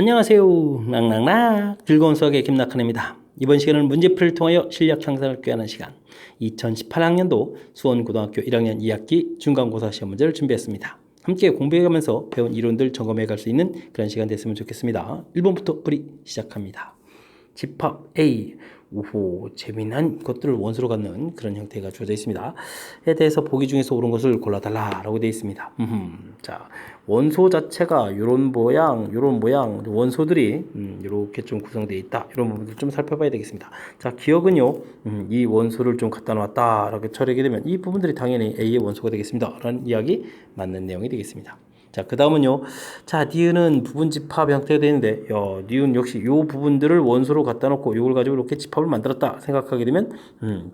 안녕하세요. 낙낙낙 즐거운 수학의 김낙헌입니다. 이번 시간은 문제풀이를 통하여 실력 향상을 꾀하는 시간 2018학년도 수원고등학교 1학년 2학기 중간고사 시험 문제를 준비했습니다. 함께 공부해가면서 배운 이론들 점검해 갈 수 있는 그런 시간 됐으면 좋겠습니다. 1번부터 풀이 시작합니다. 집합 A. 오호, 재미난 것들을 원소로 갖는 그런 형태가 주어져 있습니다. 에 대해서 보기 중에서 옳은 것을 골라달라라고 되어 있습니다. 자, 원소 자체가 요런 모양, 원소들이 이렇게 좀 구성되어 있다. 이런 부분들 좀 살펴봐야 되겠습니다. 자, 기억은요, 이 원소를 좀 갖다 놨다라고 처리하게 되면 이 부분들이 당연히 A의 원소가 되겠습니다. 라는 이야기 맞는 내용이 되겠습니다. 자, 그 다음은요. 자, 니은은 부분 집합 형태가 되는데, 니은 역시 요 부분들을 원소로 갖다 놓고 요걸 가지고 이렇게 집합을 만들었다 생각하게 되면,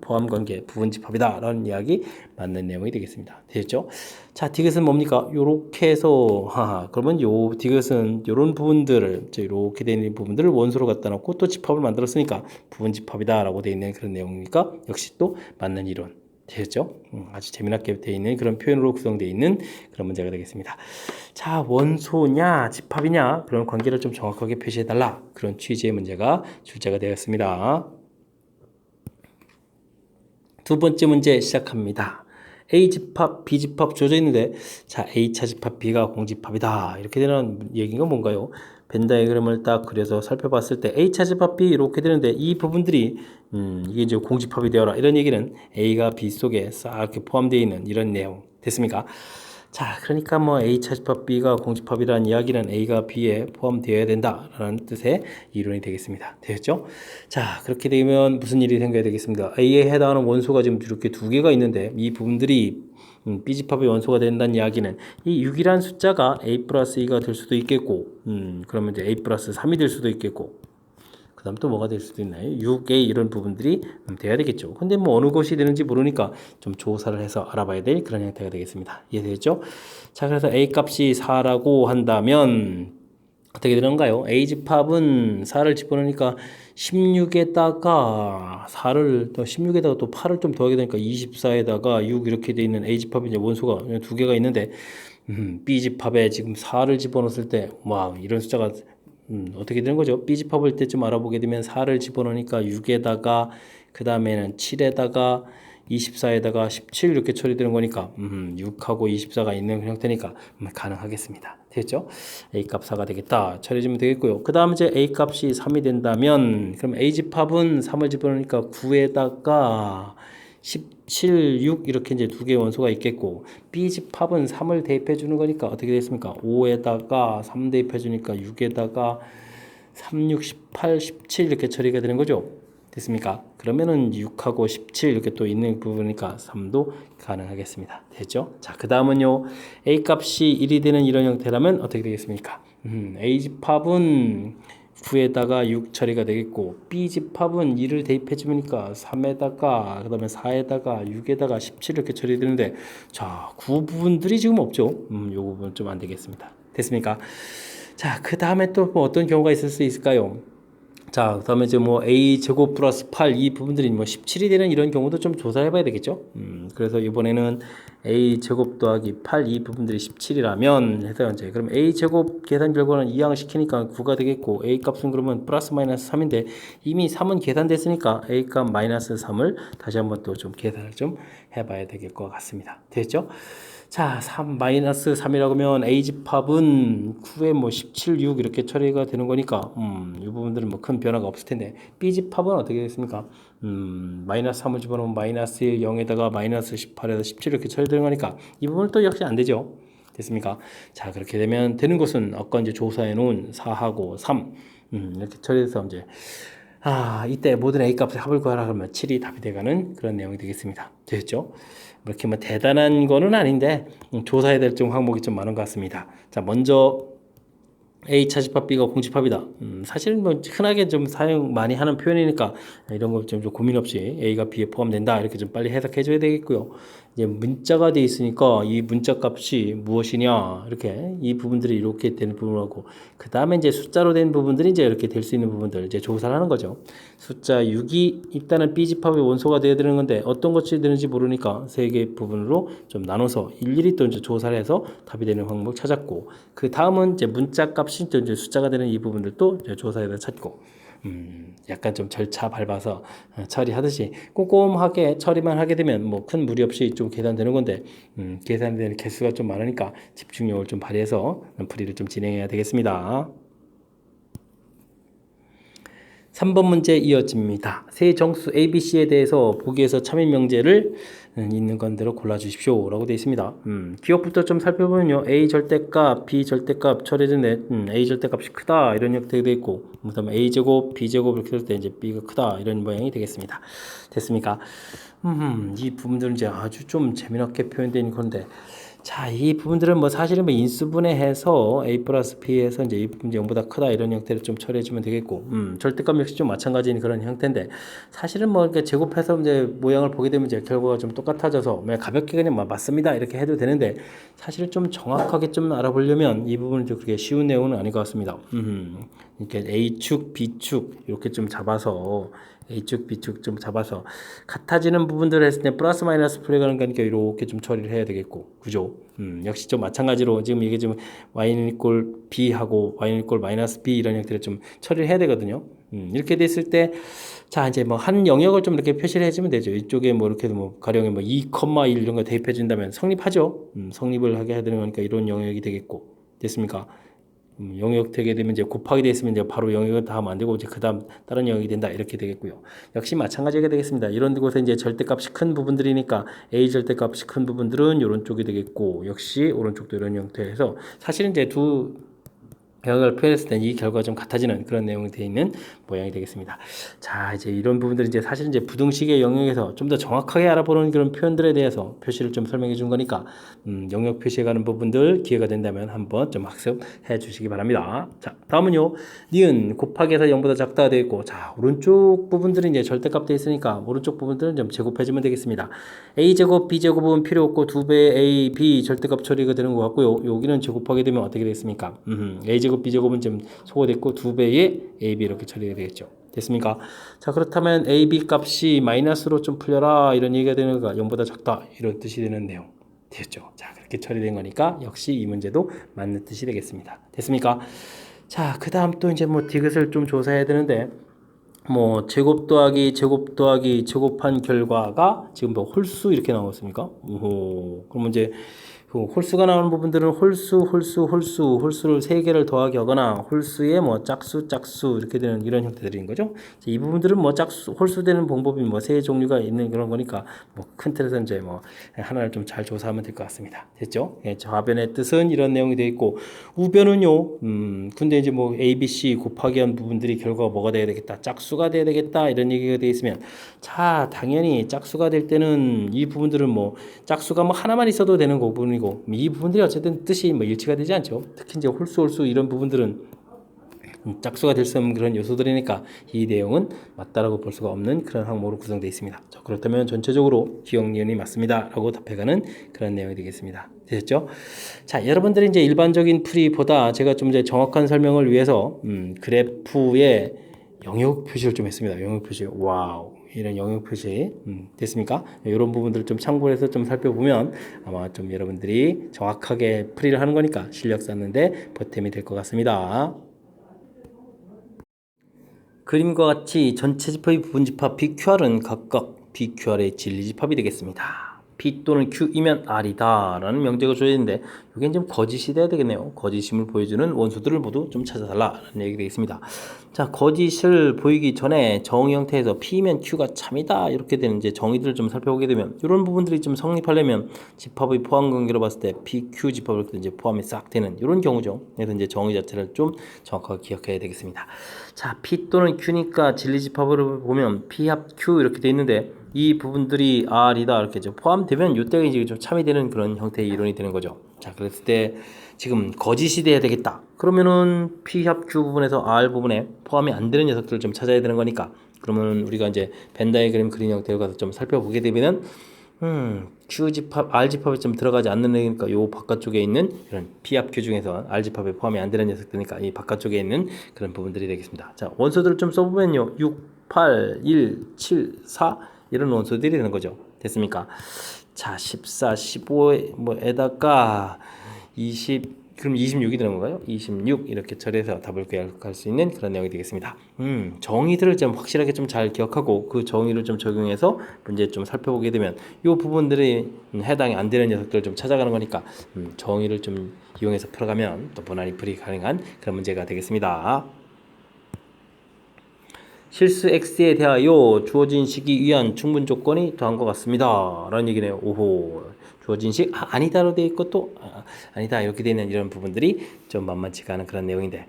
포함 관계 부분 집합이다. 라는 이야기 맞는 내용이 되겠습니다. 되겠죠? 자, 디귿은 뭡니까? 요렇게 해서, 그러면 요 디귿은 요런 부분들을, 요렇게 되는 부분들을 원소로 갖다 놓고 또 집합을 만들었으니까 부분 집합이다. 라고 되어 있는 그런 내용이니까 역시 또 맞는 이론. 되겠죠? 아주 재미나게 되어 있는 그런 표현으로 구성되어 있는 그런 문제가 되겠습니다. 자, 원소냐 집합이냐 그런 관계를 좀 정확하게 표시해달라 그런 취지의 문제가 출제가 되었습니다. 두 번째 문제 시작합니다. A 집합, B 집합 주어져 있는데 자, A차 집합, B가 공집합이다 이렇게 되는 얘기가 뭔가요? 벤 다이그램을 딱 그려서 살펴봤을 때 A차 집합 B 이렇게 되는데 이 부분들이 이게 이제 공집합이 되어라 이런 얘기는 A가 B 속에 싹 이렇게 포함되어 있는 이런 내용 됐습니까? 자, 그러니까 뭐 A차 집합 B가 공집합이라는 이야기는 A가 B에 포함되어야 된다라는 뜻의 이론이 되겠습니다. 되겠죠? 자, 그렇게 되면 무슨 일이 생겨야 되겠습니까? A에 해당하는 원소가 지금 이렇게 두 개가 있는데 이 부분들이 B집합의 원소가 된다는 이야기는 이 6이라는 숫자가 A 플러스 2가 될 수도 있겠고 그러면 이제 A 플러스 3이 될 수도 있겠고 그 다음 또 뭐가 될 수도 있나요? 6A 이런 부분들이 돼야 되겠죠. 근데 뭐 어느 것이 되는지 모르니까 좀 조사를 해서 알아봐야 될 그런 형태가 되겠습니다. 이해되죠? 자, 그래서 A 값이 4라고 한다면 어떻게 되는가요? A 집합은 4를 집어넣으니까 16에다가 4를 또 16에다가 또 8을 좀 더하게 되니까 24에다가 6 이렇게 돼 있는 A 집합이 이제 원소가 두 개가 있는데 B 집합에 지금 4를 집어넣었을 때 와, 이런 숫자가 어떻게 되는 거죠? B 집합을 때 좀 알아보게 되면 4를 집어넣으니까 6에다가 그 다음에는 7에다가 24에다가 17 이렇게 처리되는 거니까 6하고 24가 있는 형태니까 가능하겠습니다. 되겠죠? A 값 4가 되겠다. 처리해주면 되겠고요. 그 다음 이제 A 값이 3이 된다면 그럼 A 집합은 3을 집어넣으니까 9에다가 17, 6 이렇게 이제 두 개의 원소가 있겠고 B 집합은 3을 대입해 주는 거니까 어떻게 되겠습니까? 5에다가 3 대입해 주니까 6에다가 3, 6, 18, 17 이렇게 처리가 되는 거죠. 됐습니까? 그러면은 6하고 17 이렇게 또 있는 부분이니까 3도 가능하겠습니다. 됐죠? 자, 그 다음은요. A 값이 1이 되는 이런 형태라면 어떻게 되겠습니까? A 집합은 9에다가 6 처리가 되겠고 B 집합은 2를 대입해 주니까 3에다가 그 다음에 4에다가 6에다가 17 이렇게 처리되는데 자, 9 부분들이 지금 없죠. 요 부분 좀 안 되겠습니다. 됐습니까? 자, 그 다음에 또 뭐 어떤 경우가 있을 수 있을까요? 자, 그 다음에 이제 뭐 A 제곱 플러스 8 이 부분들이 뭐 17이 되는 이런 경우도 좀 조사해 봐야 되겠죠. 그래서 이번에는 A 제곱 더하기 8 이 부분들이 17이라면 해서 이제 그럼 A 제곱 계산 결과는 이항시키니까 9가 되겠고 A 값은 그러면 플러스 마이너스 3인데 이미 3은 계산됐으니까 A 값 마이너스 3을 다시 한번 또 좀 계산을 좀 해봐야 되겠 것 같습니다. 됐죠? 자, 3 마이너스 3이라고 하면 A 집합은 9에 뭐 17, 6 이렇게 처리가 되는 거니까 이 부분들은 뭐 큰 변화가 없을 텐데 B 집합은 어떻게 됐습니까? 마이너스 3을 집어넣으면 마이너스 1, 0에다가 마이너스 18에서 17 이렇게 처리되는 거니까 이 부분은 또 역시 안 되죠. 됐습니까? 자, 그렇게 되면 되는 것은 아까 이제 조사해 놓은 4하고 3 이렇게 처리해서 이제 이때 모든 A 값의 합을 구하라 그러면 7이 답이 돼가는 그런 내용이 되겠습니다. 되겠죠? 이렇게 뭐 대단한 거는 아닌데 조사해야 될 좀 항목이 좀 많은 것 같습니다. 자, 먼저 A차 집합 B가 공집합이다. 사실은 뭐 흔하게 좀 사용 많이 하는 표현이니까 이런 거 좀 고민 없이 A가 B에 포함된다 이렇게 좀 빨리 해석해 줘야 되겠고요. 이제 문자가 돼 있으니까 이 문자 값이 무엇이냐 이렇게 이 부분들이 이렇게 되는 부분하고 그 다음에 이제 숫자로 된 부분들이 이제 이렇게 될 수 있는 부분들 이제 조사를 하는 거죠. 숫자 6이 일단은 B집합의 원소가 되어야 되는 건데 어떤 것이 되는지 모르니까 세 개 부분으로 좀 나눠서 일일이 또 이제 조사를 해서 답이 되는 항목 찾았고 그 다음은 이제 문자 값이 또 이제 숫자가 되는 이 부분들도 이제 조사해서 찾고 약간 좀 절차 밟아서 처리하듯이 꼼꼼하게 처리만 하게 되면 뭐 큰 무리 없이 좀 계산되는 건데 계산되는 개수가 좀 많으니까 집중력을 좀 발휘해서 풀이를 좀 진행해야 되겠습니다. 3번 문제 이어집니다. 세 정수 ABC에 대해서 보기에서 참인 명제를 있는 건대로 골라주십시오 라고 되어 있습니다. 기억부터 좀 살펴보면요. A 절대값, B 절대값 처리해준데 A 절대값이 크다 이런 형태가 되어 있고 그 다음에 A제곱, B제곱 이렇게 할 때 이제 B가 크다 이런 모양이 되겠습니다. 됐습니까? 이 부분들은 이제 아주 좀 재미나게 표현된 건데 자, 이 부분들은 뭐 사실은 뭐 인수분해해서 A 플러스 B에서 이제 이 부분 0보다 크다 이런 형태를 좀 처리해주면 되겠고, 절대값 역시 좀 마찬가지인 그런 형태인데, 사실은 뭐 이렇게 제곱해서 이제 모양을 보게 되면 이제 결과가 좀 똑같아져서 그냥 가볍게 그냥 맞습니다 이렇게 해도 되는데, 사실 좀 정확하게 좀 알아보려면 이 부분은 좀 그렇게 쉬운 내용은 아닌 것 같습니다. 이렇게 A축, B축 이렇게 좀 잡아서 A축, B축 좀 잡아서 같아지는 부분들을 했을 때 플러스 마이너스 풀이가는 거니까 이렇게 좀 처리를 해야 되겠고 그죠? 역시 좀 마찬가지로 지금 이게 지금 y는 이꼴 b하고 y는 이꼴 마이너스 b 이런 형태를 좀 처리를 해야 되거든요. 이렇게 됐을 때 자 이제 뭐 한 영역을 좀 이렇게 표시를 해주면 되죠. 이쪽에 뭐 이렇게 뭐 가령에 뭐 2,1 이런 거 대입해 준다면 성립하죠. 성립을 하게 해야 되는 거니까 이런 영역이 되겠고 됐습니까? 영역 되게 되면 이제 곱하기 돼 있으면 이제 바로 영역은 다 하면 안 되고 이제 그다음 다른 영역이 된다 이렇게 되겠고요. 역시 마찬가지가 되겠습니다. 이런 곳에 이제 절대값이 큰 부분들이니까 A 절대값이 큰 부분들은 이런 쪽이 되겠고 역시 오른쪽도 이런 형태에서 사실은 이제 두 영역을 표현했을 때 이 결과가 좀 같아지는 그런 내용이 되어 있는 모양이 되겠습니다. 자, 이제 이런 부분들이 이제 사실 이제 부등식의 영역에서 좀 더 정확하게 알아보는 그런 표현들에 대해서 표시를 좀 설명해 준 거니까 영역 표시해 가는 부분들 기회가 된다면 한번 좀 학습해 주시기 바랍니다. 자, 다음은요. 니은 곱하기에서 0보다 작다가 되어 있고 자, 오른쪽 부분들은 이제 절대값 되어 있으니까 오른쪽 부분들은 좀 제곱해 주면 되겠습니다. A제곱, B제곱은 필요 없고 2배의 A, B 절대값 처리가 되는 것 같고요. 여기는 제곱하게 되면 어떻게 되겠습니까? A제곱 B제곱은 좀 소거됐고 2배의 AB 이렇게 처리가 되겠죠. 됐습니까? 자 그렇다면 AB 값이 마이너스로 좀 풀려라 이런 얘기가 되는 거가 0보다 작다 이런 뜻이 되는 내용 되겠죠. 자 그렇게 처리된 거니까 역시 이 문제도 맞는 뜻이 되겠습니다. 됐습니까? 자 그 다음 또 이제 뭐 디귿을 좀 조사해야 되는데 뭐 제곱 더하기 제곱한 결과가 지금 뭐 홀수 이렇게 나왔습니까? 오호 그러면 이제 그 홀수가 나오는 부분들은 홀수를 세 개를 더하기 하거나 홀수에 뭐 짝수 이렇게 되는 이런 형태들인 거죠. 이 부분들은 뭐 짝수 홀수 되는 방법이 뭐 세 종류가 있는 그런 거니까 뭐 큰 틀에서 이제 뭐 하나를 좀 잘 조사하면 될 것 같습니다. 됐죠? 예, 좌변의 뜻은 이런 내용이 되어 있고 우변은요. 근데 이제 뭐 A, B, C 곱하기 한 부분들이 결과가 뭐가 돼야 되겠다. 짝수가 돼야 되겠다. 이런 얘기가 되어 있으면 자 당연히 짝수가 될 때는 이 부분들은 뭐 짝수가 뭐 하나만 있어도 되는 부분이고 이 부분들이 어쨌든 뜻이 뭐 일치가 되지 않죠. 특히 이제 홀수 이런 부분들은 짝수가 될 수 없는 그런 요소들이니까 이 내용은 맞다라고 볼 수가 없는 그런 항목으로 구성되어 있습니다. 자, 그렇다면 전체적으로 기억 니은이 맞습니다 라고 답해가는 그런 내용이 되겠습니다. 되셨죠? 자, 여러분들이 이제 일반적인 풀이보다 제가 좀 이제 정확한 설명을 위해서 그래프에 영역 표시를 좀 했습니다. 영역 표시. 와우. 이런 영역 표시 됐습니까? 이런 부분들을 좀 참고해서 좀 살펴보면 아마 좀 여러분들이 정확하게 풀이를 하는 거니까 실력 쌓는데 보탬이 될 것 같습니다. 그림과 같이 전체 집합의 부분 집합 BQR은 각각 BQR의 진리 집합이 되겠습니다. P 또는 Q이면 R이다 라는 명제가 줘야 되는데 이게 좀 거짓이 돼야 되겠네요. 거짓임을 보여주는 원소들을 모두 좀 찾아달라 라는 얘기가 되겠습니다. 자, 거짓을 보이기 전에 정의 형태에서 P면 Q가 참이다 이렇게 되는 이제 정의들을 좀 살펴보게 되면 이런 부분들이 좀 성립하려면 집합의 포함 관계로 봤을 때 PQ 집합을 이제 포함이 싹 되는 이런 경우죠. 그래서 이제 정의 자체를 좀 정확하게 기억해야 되겠습니다. 자, P 또는 Q니까 진리 집합으로 보면 P 합 Q 이렇게 돼 있는데 이 부분들이 R이다 이렇게 포함되면 이때가 이제 좀 참이 되는 그런 형태의 이론이 되는 거죠. 자, 그랬을 때 지금 거짓이 돼야 되겠다. 그러면은 P 합 Q 부분에서 R 부분에 포함이 안 되는 녀석들을 좀 찾아야 되는 거니까 그러면 우리가 이제 벤 다이그램 그린 형태로 가서 좀 살펴보게 되면은 Q집합, R집합에 좀 들어가지 않는 애니까 요 바깥쪽에 있는 이런 P합 Q 중에서 R집합에 포함이 안 되는 녀석들이니까 이 바깥쪽에 있는 그런 부분들이 되겠습니다. 자, 원소들을 좀 써보면요. 6, 8, 1, 7, 4 이런 원소들이 되는 거죠. 됐습니까? 자, 14, 15에 뭐에다가 20 그럼 26이 되는 건가요? 26 이렇게 처리해서 답을 구할 수 있는 그런 내용이 되겠습니다. 정의들을 좀 확실하게 좀 잘 기억하고 그 정의를 좀 적용해서 문제 좀 살펴보게 되면 이 부분들이 해당이 안 되는 녀석들을 좀 찾아가는 거니까 정의를 좀 이용해서 풀어가면 또 무난히 풀이 가능한 그런 문제가 되겠습니다. 실수 x에 대하여 주어진 식이 위한 충분 조건이 더한 것 같습니다. 라는 얘기네요. 오호. 주어진 식 아니다로 되어 있고 또 아니다 이렇게 되는 이런 부분들이 좀 만만치가 않은 그런 내용인데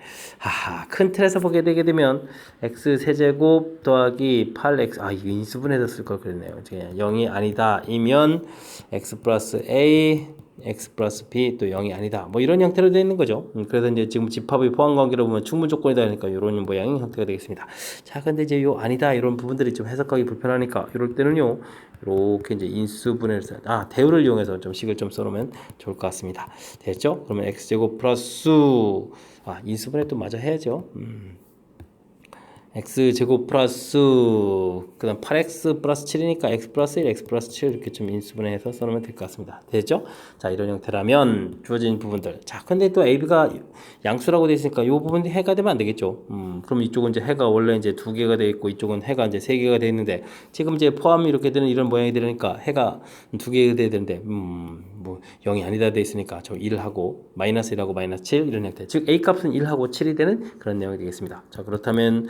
큰 틀에서 보게 되게 되면 x 세제곱 더하기 8x 이거 인수분해서 쓸 걸 그랬네요. 0이 아니다 이면 x 플러스 a x 플러스 b 또 0이 아니다 뭐 이런 형태로 되어 있는 거죠. 그래서 이제 지금 집합의 포함 관계로 보면 충분 조건이다 하니까 이런 모양의 형태가 되겠습니다. 자, 근데 이제 요 아니다 이런 부분들이 좀 해석하기 불편하니까 이럴 때는요 이렇게 이제 인수분해를 대우를 이용해서 좀 식을 좀 써놓으면 좋을 것 같습니다. 됐죠? 그러면 x제곱 플러스 인수분해 또 마저 해야죠. x제곱 플러스 그 다음 8x 플러스 7이니까 x 플러스 1, x 플러스 7 이렇게 좀 인수분해해서 써놓으면 될 것 같습니다. 됐죠? 자, 이런 형태라면 주어진 부분들 근데 또 ab가 양수라고 되어 있으니까 이 부분이 해가 되면 안 되겠죠. 그럼 이쪽은 이제 해가 원래 이제 2개가 되어 있고 이쪽은 해가 이제 3개가 되어 있는데 지금 이제 포함이 이렇게 되는 이런 모양이 되니까 해가 2개가 되어야 되는데 뭐 0이 아니다 되어 있으니까 저 1하고 마이너스 1하고 마이너스 7 이런 형태 즉 a 값은 1하고 7이 되는 그런 내용이 되겠습니다. 자, 그렇다면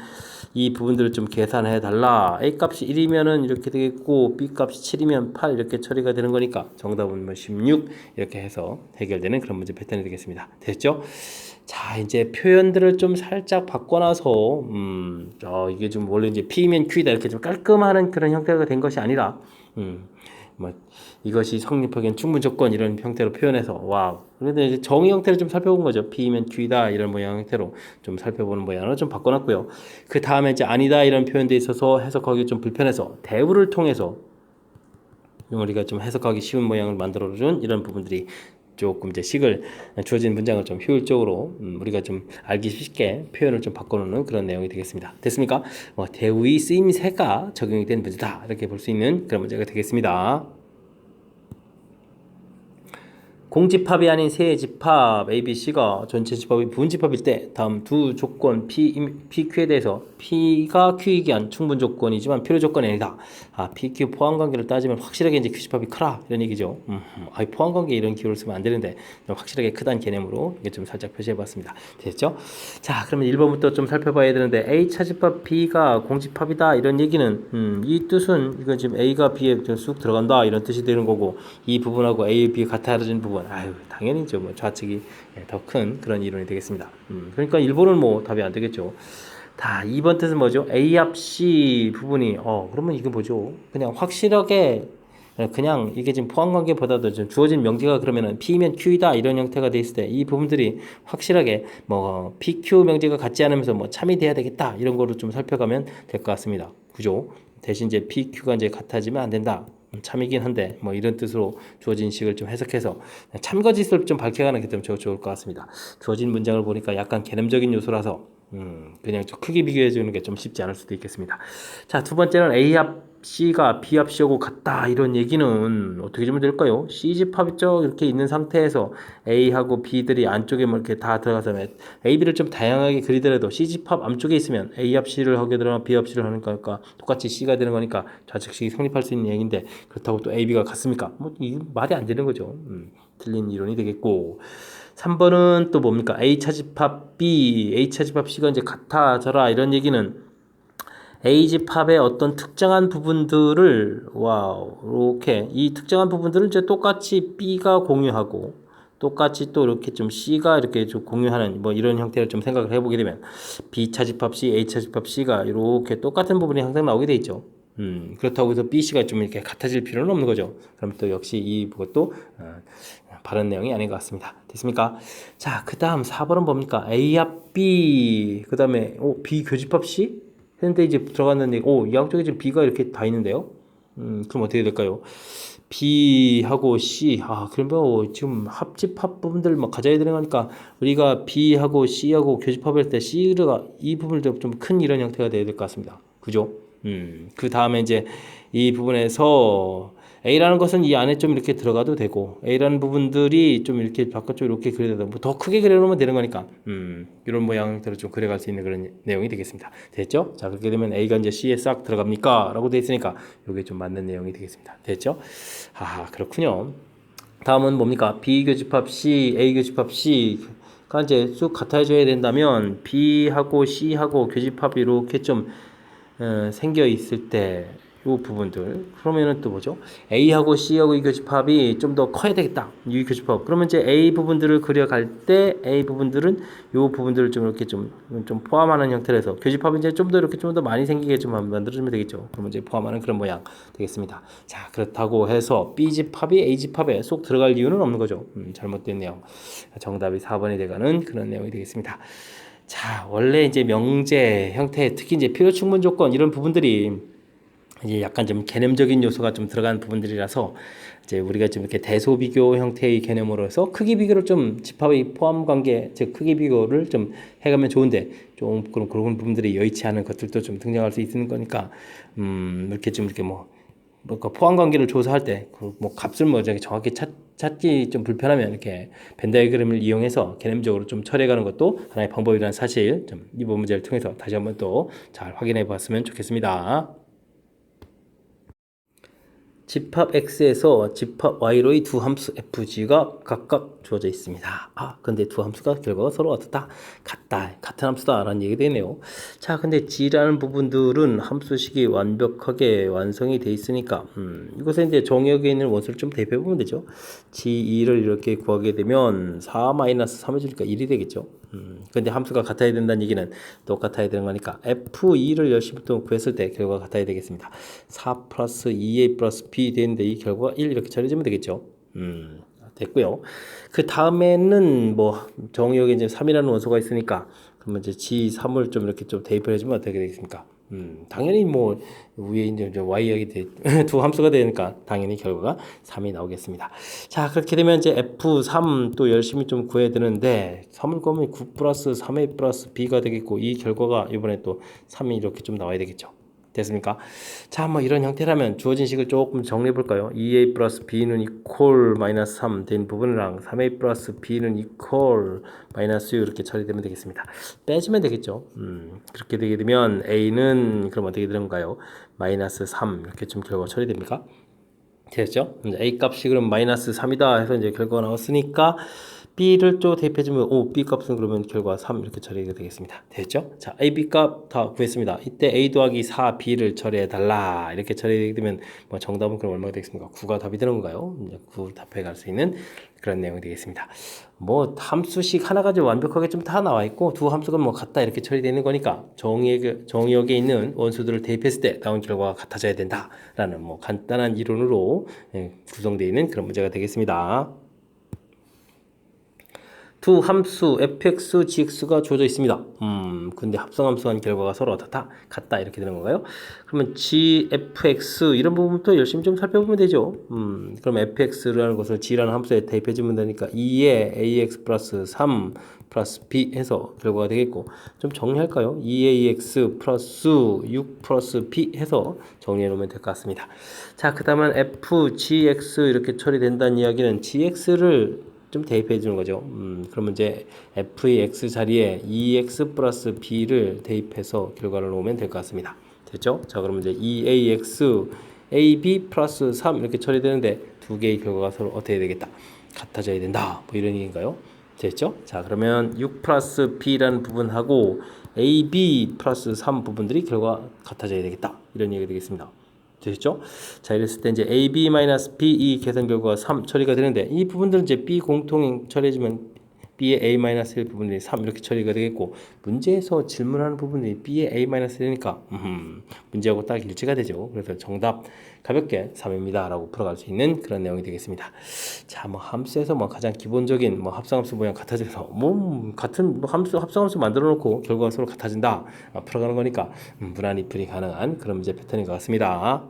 이 부분들을 좀 계산해 달라. A 값이 1이면은 이렇게 되겠고 B 값이 7이면 8 이렇게 처리가 되는 거니까 정답은 뭐 16 이렇게 해서 해결되는 그런 문제 패턴이 되겠습니다. 됐죠? 자, 이제 표현들을 좀 살짝 바꿔놔서 이게 좀 원래 이제 P면 Q이다 이렇게 좀 깔끔한 그런 형태가 된 것이 아니라 뭐 이것이 성립하기엔 충분 조건 이런 형태로 표현해서 그런데 이제 정의 형태를 좀 살펴본 거죠. P면 Q이다 이런 모양 형태로 좀 살펴보는 모양으로 좀 바꿔놨고요. 그 다음에 이제 아니다 이런 표현돼 있어서 해석하기 좀 불편해서 대우를 통해서 우리가 좀 해석하기 쉬운 모양을 만들어준 이런 부분들이 조금 이제 식을 주어진 문장을 좀 효율적으로 우리가 좀 알기 쉽게 표현을 좀 바꿔놓는 그런 내용이 되겠습니다. 됐습니까? 대우의 쓰임새가 적용이 된 문제다 이렇게 볼 수 있는 그런 문제가 되겠습니다. 공집합이 아닌 세 집합 A, B, C가 전체 집합이 부분집합일 때 다음 두 조건 PQ에 대해서 P가 Q이기 위한 충분 조건이지만 필요 조건이 아니다. PQ 포함 관계를 따지면 확실하게 이제 Q집합이 크라 이런 얘기죠. 포함 관계 이런 기호를 쓰면 안 되는데 확실하게 크다는 개념으로 이게 좀 살짝 표시해봤습니다. 됐죠? 자, 그러면 1번부터 좀 살펴봐야 되는데 A 차집합 B가 공집합이다 이런 얘기는 이 뜻은 이건 지금 A가 B에 쑥 들어간다 이런 뜻이 되는 거고 이 부분하고 A, B 같아진 부분 당연히죠. 뭐 좌측이 더 큰 그런 이론이 되겠습니다. 그러니까 1번은 뭐 답이 안 되겠죠. 2번 뜻은 뭐죠? A 합 C 부분이 그러면 이게 뭐죠? 그냥 확실하게 그냥 이게 지금 포함관계보다도 좀 주어진 명제가 그러면은 P면 Q이다 이런 형태가 돼 있을 때 이 부분들이 확실하게 뭐 PQ 명제가 같지 않으면서 뭐 참이 돼야 되겠다 이런 거로 좀 살펴가면 될 것 같습니다. 그죠? 대신 이제 PQ가 이제 같아지면 안 된다. 참이긴 한데 뭐 이런 뜻으로 주어진 식을 좀 해석해서 참거짓을 좀 밝혀가는 게 좀 좋을 것 같습니다. 주어진 문장을 보니까 약간 개념적인 요소라서 그냥 좀 크게 비교해 주는 게 좀 쉽지 않을 수도 있겠습니다. 자, 두 번째는 A 합 C가 B 합 C하고 같다 이런 얘기는 어떻게 좀 될까요? C 집합이 쭉 이렇게 있는 상태에서 A하고 B들이 안쪽에 뭐 이렇게 다 들어가서 A, B를 좀 다양하게 그리더라도 C 집합 안쪽에 있으면 A 합 C를 하게 되거나 B 합 C를 하는 거니까 똑같이 C가 되는 거니까 좌측식이 성립할 수 있는 얘기인데 그렇다고 또 A, B가 같습니까? 뭐 이 말이 안 되는 거죠. 틀린 이론이 되겠고 3번은 또 뭡니까? A 차집합 B, A 차집합 C가 이제 같아져라 이런 얘기는 A 집합의 어떤 특정한 부분들을 이렇게 이 특정한 부분들을 이제 똑같이 B가 공유하고 똑같이 또 이렇게 좀 C가 이렇게 좀 공유하는 뭐 이런 형태를 좀 생각을 해보게 되면 B 차집합 C, A 차집합 C가 이렇게 똑같은 부분이 항상 나오게 돼 있죠. 그렇다고 해서 B, C가 좀 이렇게 같아질 필요는 없는 거죠. 그럼 또 역시 이것도 바른 내용이 아닌 것 같습니다. 됐습니까? 자, 그 다음 4번은 뭡니까? A 합 B, 그 다음에 B 교집합 C? 했는데 이제 들어갔는데 이 양쪽에 지금 B가 이렇게 다 있는데요. 그럼 어떻게 될까요? B하고 C, 그러면 뭐 지금 합집합 부분들 막 가져야 되는 거니까 우리가 B하고 C하고 교집합할 때 C가 이 부분도 좀 큰 이런 형태가 돼야 될 것 같습니다. 그죠? 그 다음에 이제 이 부분에서 A라는 것은 이 안에 좀 이렇게 들어가도 되고 A라는 부분들이 좀 이렇게 바깥쪽으로 이렇게 그려야 되고 더 크게 그려놓으면 되는 거니까 이런 모양 형태로 좀 그려갈 수 있는 그런 내용이 되겠습니다. 됐죠? 자, 그렇게 되면 A가 이제 C에 싹 들어갑니까? 라고 되어 있으니까 이게 좀 맞는 내용이 되겠습니다. 됐죠? 그렇군요. 다음은 뭡니까? B 교집합 C, A 교집합 C가 이제 쭉 같아져야 된다면 B하고 C하고 교집합이 이렇게 좀 생겨 있을 때 이 부분들 그러면은 또 뭐죠? A하고 C하고 이 교집합이 좀 더 커야 되겠다. 이 교집합. 그러면 이제 A 부분들을 그려갈 때 A 부분들은 이 부분들을 좀 이렇게 좀 포함하는 형태로 해서 교집합이 이제 좀 더 이렇게 좀 더 많이 생기게 좀 만들어주면 되겠죠. 그러면 이제 포함하는 그런 모양 되겠습니다. 자, 그렇다고 해서 B집합이 A집합에 쏙 들어갈 이유는 없는 거죠. 잘못된 내용. 정답이 4번이 돼가는 그런 내용이 되겠습니다. 자, 원래 이제 명제 형태, 특히 이제 필요 충분 조건 이런 부분들이 이제 약간 좀 개념적인 요소가 좀 들어간 부분들이라서 이제 우리가 좀 이렇게 대소 비교 형태의 개념으로서 크기 비교를 좀 집합의 포함 관계, 즉 크기 비교를 좀 해가면 좋은데 좀 그런 부분들이 여의치 않은 것들도 좀 등장할 수 있는 거니까 이렇게 좀 이렇게 그 포함 관계를 조사할 때 그 뭐 값을 뭐 정확히 찾기 좀 불편하면 이렇게 벤 다이어그램을 이용해서 개념적으로 좀 처리해가는 것도 하나의 방법이라는 사실 좀 이번 문제를 통해서 다시 한번 또 잘 확인해 봤으면 좋겠습니다. 집합 X에서 집합 Y로의 두 함수 FG가 각각 주어져 있습니다. 근데 두 함수가 결과가 서로 어떻다? 같은 함수다 라는 얘기 되네요. 자, 근데 G라는 부분들은 함수식이 완벽하게 완성이 돼 있으니까 이것에 이제 정역에 있는 원수를 좀 대입해 보면 되죠. G2를 이렇게 구하게 되면 4-3 해주니까 1이 되겠죠. 근데 함수가 같아야 된다는 얘기는 똑같아야 되는 거니까 F2를 열심히 또 구했을 때 결과가 같아야 되겠습니다. 4 플러스 2A 플러스 B 되는데 이 결과가 1 이렇게 처리되면 되겠죠. 됐고요. 그 다음에는 뭐 정의역에 이제 3이라는 원소가 있으니까 그러면 이제 G3을 좀 이렇게 좀 대입을 해주면 어떻게 되겠습니까? 당연히 뭐 위에 이제 Y역이 두 함수가 되니까 당연히 결과가 3이 나오겠습니다. 자, 그렇게 되면 이제 F3 또 열심히 좀 구해야 되는데 3을 구하면 9 플러스 3A 플러스 B가 되겠고 이 결과가 이번에 또 3이 이렇게 좀 나와야 되겠죠. 됐습니까? 자, 뭐 이런 형태라면 주어진 식을 조금 정리해 볼까요? 2a 플러스 b는 이퀄 마이너스 3 된 부분이랑 3a 플러스 b는 이퀄 마이너스 6 이렇게 처리되면 되겠습니다. 빼주면 되겠죠. 그렇게 되게 되면 a는 그럼 어떻게 되는가요? 마이너스 3 이렇게 좀 결과가 처리됩니까? 됐죠? 이제 a 값이 그럼 마이너스 3이다 해서 이제 결과가 나왔으니까 B를 또 대입해주면 B 값은 그러면 결과 3 이렇게 처리가 되겠습니다. 됐죠? 자, A, B 값 다 구했습니다. 이때 A 더하기 4, B를 처리해달라 이렇게 처리되게 되면 뭐 정답은 그럼 얼마가 되겠습니까? 9가 답이 되는 건가요? 9 답해갈 수 있는 그런 내용이 되겠습니다. 뭐 함수식 하나 가지고 완벽하게 좀 다 나와 있고 두 함수가 뭐 같다 이렇게 처리되는 거니까 정의역에 있는 원수들을 대입했을 때 나온 결과가 같아져야 된다라는 뭐 간단한 이론으로 구성되어 있는 그런 문제가 되겠습니다. 두 함수 fx, gx가 주어져 있습니다. 근데 합성함수 한 결과가 서로 어떻다? 같다 이렇게 되는 건가요? 그러면 gfx 이런 부분부터 열심히 좀 살펴보면 되죠. 그럼 fx라는 것을 g라는 함수에 대입해주면 되니까 2에 ax 플러스 3 플러스 b 해서 결과가 되겠고 좀 정리할까요? 2ax 플러스 6 플러스 b 해서 정리해 놓으면 될 것 같습니다. 자, 그 다음은 fgx 이렇게 처리된다는 이야기는 gx를 좀 대입해 주는 거죠. 그러면 이제 f의 x 자리에 2x 플러스 b를 대입해서 결과를 놓으면 될 것 같습니다. 됐죠? 자, 그러면 이제 2ax ab 플러스 3 이렇게 처리되는데 두 개의 결과가 서로 어떻게 되겠다? 같아져야 된다. 뭐 이런 얘기인가요? 됐죠? 자, 그러면 6 플러스 b라는 부분하고 ab 플러스 3 부분들이 결과 같아져야 되겠다. 이런 얘기가 되겠습니다. 되셨죠? 자, 이랬을 때 이제 AB-B 이 계산 결과가 3 처리가 되는데 이 부분들은 이제 B 공통 처리해주면 B의 A-1 부분이 3 이렇게 처리가 되겠고 문제에서 질문하는 부분이 B의 A-1이니까 문제하고 딱 일치가 되죠. 그래서 정답 가볍게 3입니다 라고 풀어갈 수 있는 그런 내용이 되겠습니다. 자, 뭐 함수에서 뭐 가장 기본적인 뭐 합성함수 모양 같아져서 뭐 같은 뭐 합성함수 만들어 놓고 결과가 서로 같아진다 풀어가는 거니까 무난히 풀이 가능한 그런 문제 패턴인 것 같습니다.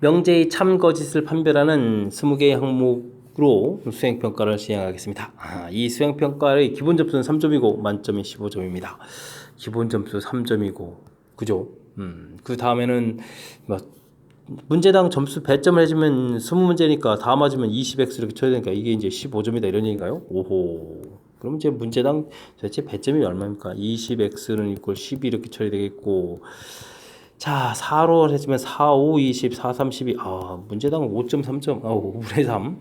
명제의 참 거짓을 판별하는 20개의 항목으로 수행평가를 시행하겠습니다. 이 수행평가의 기본 점수는 3점이고 만점이 15점입니다. 기본 점수 3점이고 그죠? 그 다음에는 뭐 문제당 점수 배점을 해주면 20문제니까 다 맞으면 20x 이렇게 쳐야 되니까 이게 이제 15점이다 이런 얘기인가요? 오호. 그럼 이제 문제당 도대체 배점이 얼마입니까? 20x는 이꼴 12 이렇게 쳐야 되겠고 자 4로 해주면 4, 5, 20, 4, 3, 12 문제당 5.3점 5분의 3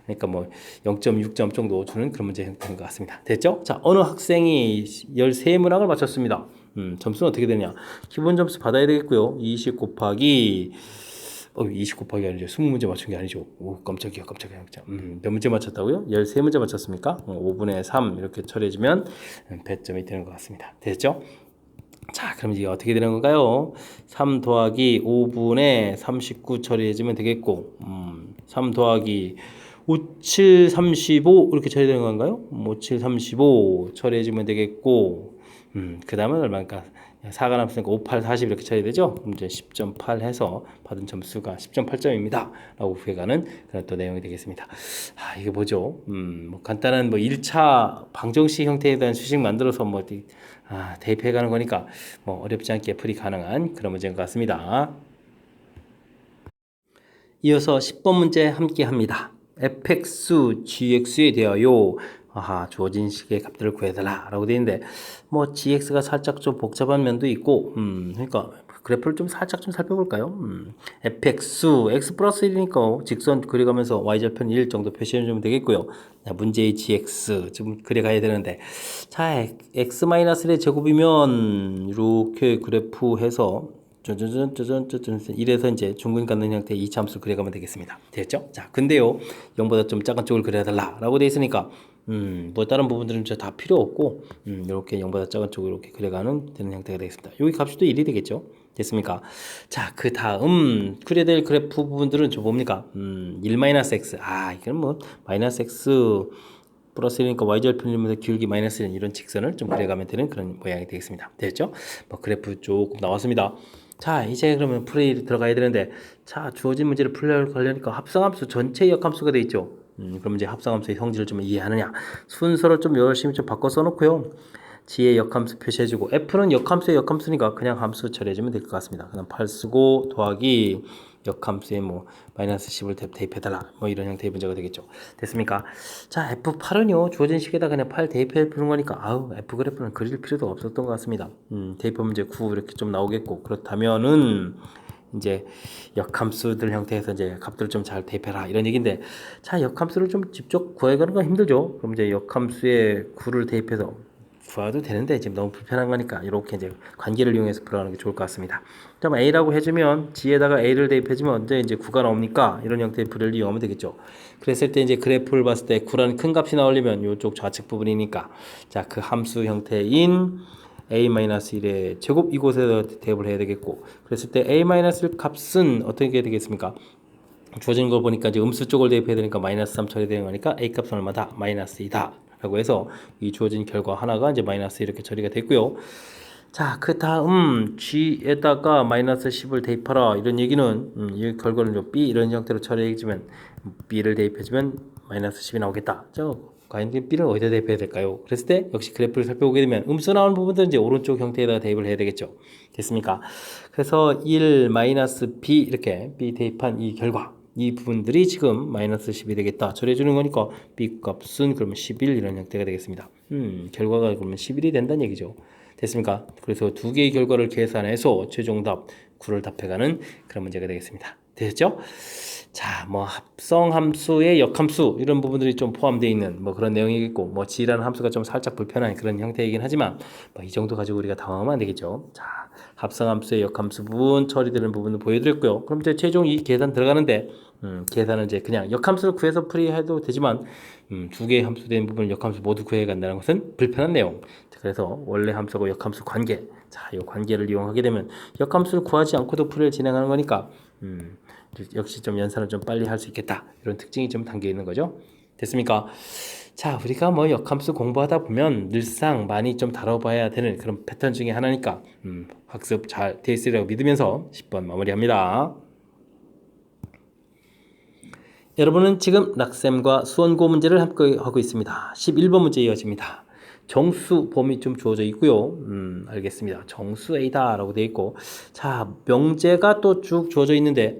그러니까 뭐 0.6점 정도 주는 그런 문제 형태인 것 같습니다. 됐죠? 자 어느 학생이 13문항을 맞췄습니다. 점수는 어떻게 되냐? 기본 점수 받아야 되겠고요. 20 곱하기 20 곱하기 아니죠. 20문제 맞춘 게 아니죠. 오 깜짝이야. 몇 문제 맞췄다고요? 13문제 맞췄습니까? 5분의 3 이렇게 처리해주면 배점이 되는 것 같습니다. 됐죠? 자 그럼 이제 어떻게 되는 건가요? 3 더하기 5분의 39 처리해주면 되겠고 3 더하기 5, 7, 35 이렇게 처리되는 건가요? 5, 7, 35 처리해주면 되겠고 그 다음은 얼마니까 4가 남았으니까 5, 8, 40 이렇게 처리되죠? 그럼 이제 10.8 해서 받은 점수가 10.8점입니다 라고 구해가는 그런 또 내용이 되겠습니다. 이게 뭐죠? 뭐 간단한 뭐 1차 방정식 형태에 대한 수식 만들어서 뭐 대입해가는 거니까 뭐 어렵지 않게 풀이 가능한 그런 문제인 것 같습니다. 이어서 10번 문제 함께 합니다. fx, gx에 대하여 주어진 식의 값들을 구해달라 라고 되어 있는데 뭐 gx가 살짝 좀 복잡한 면도 있고 그러니까 그래프를 좀 살짝 좀 살펴볼까요? fx, x 플러스 1이니까 직선 그려가면서 y절편 1 정도 표시해주면 되겠고요. 문제의 gx 좀 그려가야 되는데 자 x-1의 제곱이면 이렇게 그래프 해서 이래서 이제 중근 갖는 형태의 이차함수를 그려가면 되겠습니다. 됐죠? 자, 근데요, 0보다 좀 작은 쪽을 그려달라 라고 되어 있으니까 뭐 다른 부분들은 다 필요 없고 이렇게 0보다 작은 쪽을 이렇게 그려가는 되는 형태가 되겠습니다. 여기 값이 또 1이 되겠죠? 됐습니까? 자, 그 다음 그려야 될 그래프 부분들은 저 뭡니까? 1-x 이건 뭐 마이너스 x 플러스 1이니까 y절편이면서 기울기 마이너스 1 이런 직선을 좀 그려가면 되는 그런 모양이 되겠습니다. 됐죠? 뭐 그래프 조금 나왔습니다. 자 이제 그러면 풀이 들어가야 되는데 자 주어진 문제를 풀려고 합성함수 전체 역함수가 되어 있죠. 그럼 이제 합성함수의 성질을 좀 이해하느냐 순서를 좀 열심히 좀 바꿔 써놓고요. G의 역함수 표시해주고 F는 역함수의 역함수니까 그냥 함수 처리해주면 될 것 같습니다. 그냥 8 쓰고 더하기 역함수에 뭐 마이너스 10을 대입해달라 뭐 이런 형태의 문제가 되겠죠. 됐습니까? 자 F8은요 주어진 식에다 그냥 8 대입해 주는 거니까 F 그래프는 그릴 필요도 없었던 것 같습니다. 대입하면 이제 9 이렇게 좀 나오겠고 그렇다면은 이제 역함수들 형태에서 이제 값들을 좀 잘 대입해라 이런 얘기인데 자 역함수를 좀 직접 구해가는 건 힘들죠. 그럼 이제 역함수에 9를 대입해서 구해도 되는데 지금 너무 불편한 거니까 이렇게 이제 관계를 이용해서 풀어가는 게 좋을 것 같습니다. 그럼 A라고 해주면 G에다가 A를 대입해주면 언제 이제 9가 나옵니까? 이런 형태의 풀이를 이용하면 되겠죠. 그랬을 때 이제 그래프를 봤을 때 9라는 큰 값이 나오려면 이쪽 좌측 부분이니까 자 그 함수 형태인 a-1의 제곱 이곳에다 대입을 해야 되겠고 그랬을 때 a-1 값은 어떻게 되겠습니까? 주어진 걸 보니까 이제 음수 쪽을 대입해야 되니까 마이너스 3 처리되는 거니까 a 값은 얼마다? 마이너스 2다 라고 해서 이 주어진 결과 하나가 이제 마이너스 이렇게 처리가 됐고요. 자, 그 다음 g에다가 마이너스 10을 대입하라 이런 얘기는 이 결과는 b 이런 형태로 처리해주면 b를 대입해주면 마이너스 10이 나오겠다. 과연 b를 어디다 대입해야 될까요? 그랬을 때 역시 그래프를 살펴보게 되면 음수 나오는 부분들은 이제 오른쪽 형태에다 대입을 해야 되겠죠. 됐습니까? 그래서 1 마이너스 b 이렇게 b 대입한 이 결과 이 부분들이 지금 마이너스 10이 되겠다. 처리해주는 거니까 b 값은 그러면 11 이런 형태가 되겠습니다. 결과가 그러면 11이 된다는 얘기죠. 됐습니까? 그래서 두 개의 결과를 계산해서 최종 답 9를 답해가는 그런 문제가 되겠습니다. 됐죠? 자, 뭐 합성함수의 역함수 이런 부분들이 좀 포함되어 있는 뭐 그런 내용이겠고 뭐 G라는 함수가 좀 살짝 불편한 그런 형태이긴 하지만 뭐 이 정도 가지고 우리가 당황하면 안 되겠죠. 자, 합성함수의 역함수 부분 처리되는 부분을 보여드렸고요. 그럼 이제 최종 이 계산 들어가는데 계산은 이제 그냥 역함수를 구해서 풀이해도 되지만 두 개의 함수 된 부분을 역함수 모두 구해 간다는 것은 불편한 내용. 그래서 원래 함수하고 역함수 관계 자, 이 관계를 이용하게 되면 역함수를 구하지 않고도 풀이를 진행하는 거니까 역시 좀 연산을 좀 빨리 할 수 있겠다 이런 특징이 좀 담겨 있는 거죠. 됐습니까? 자 우리가 뭐 역함수 공부하다 보면 늘상 많이 좀 다뤄봐야 되는 그런 패턴 중에 하나니까 학습 잘 돼 있으리라고 믿으면서 10번 마무리합니다. 여러분은 지금 낙쌤과 수원고 문제를 함께 하고 있습니다. 11번 문제 이어집니다. 정수 범위 좀 주어져 있고요. 알겠습니다. 정수 A다 라고 되어 있고, 자, 명제가 또 쭉 주어져 있는데,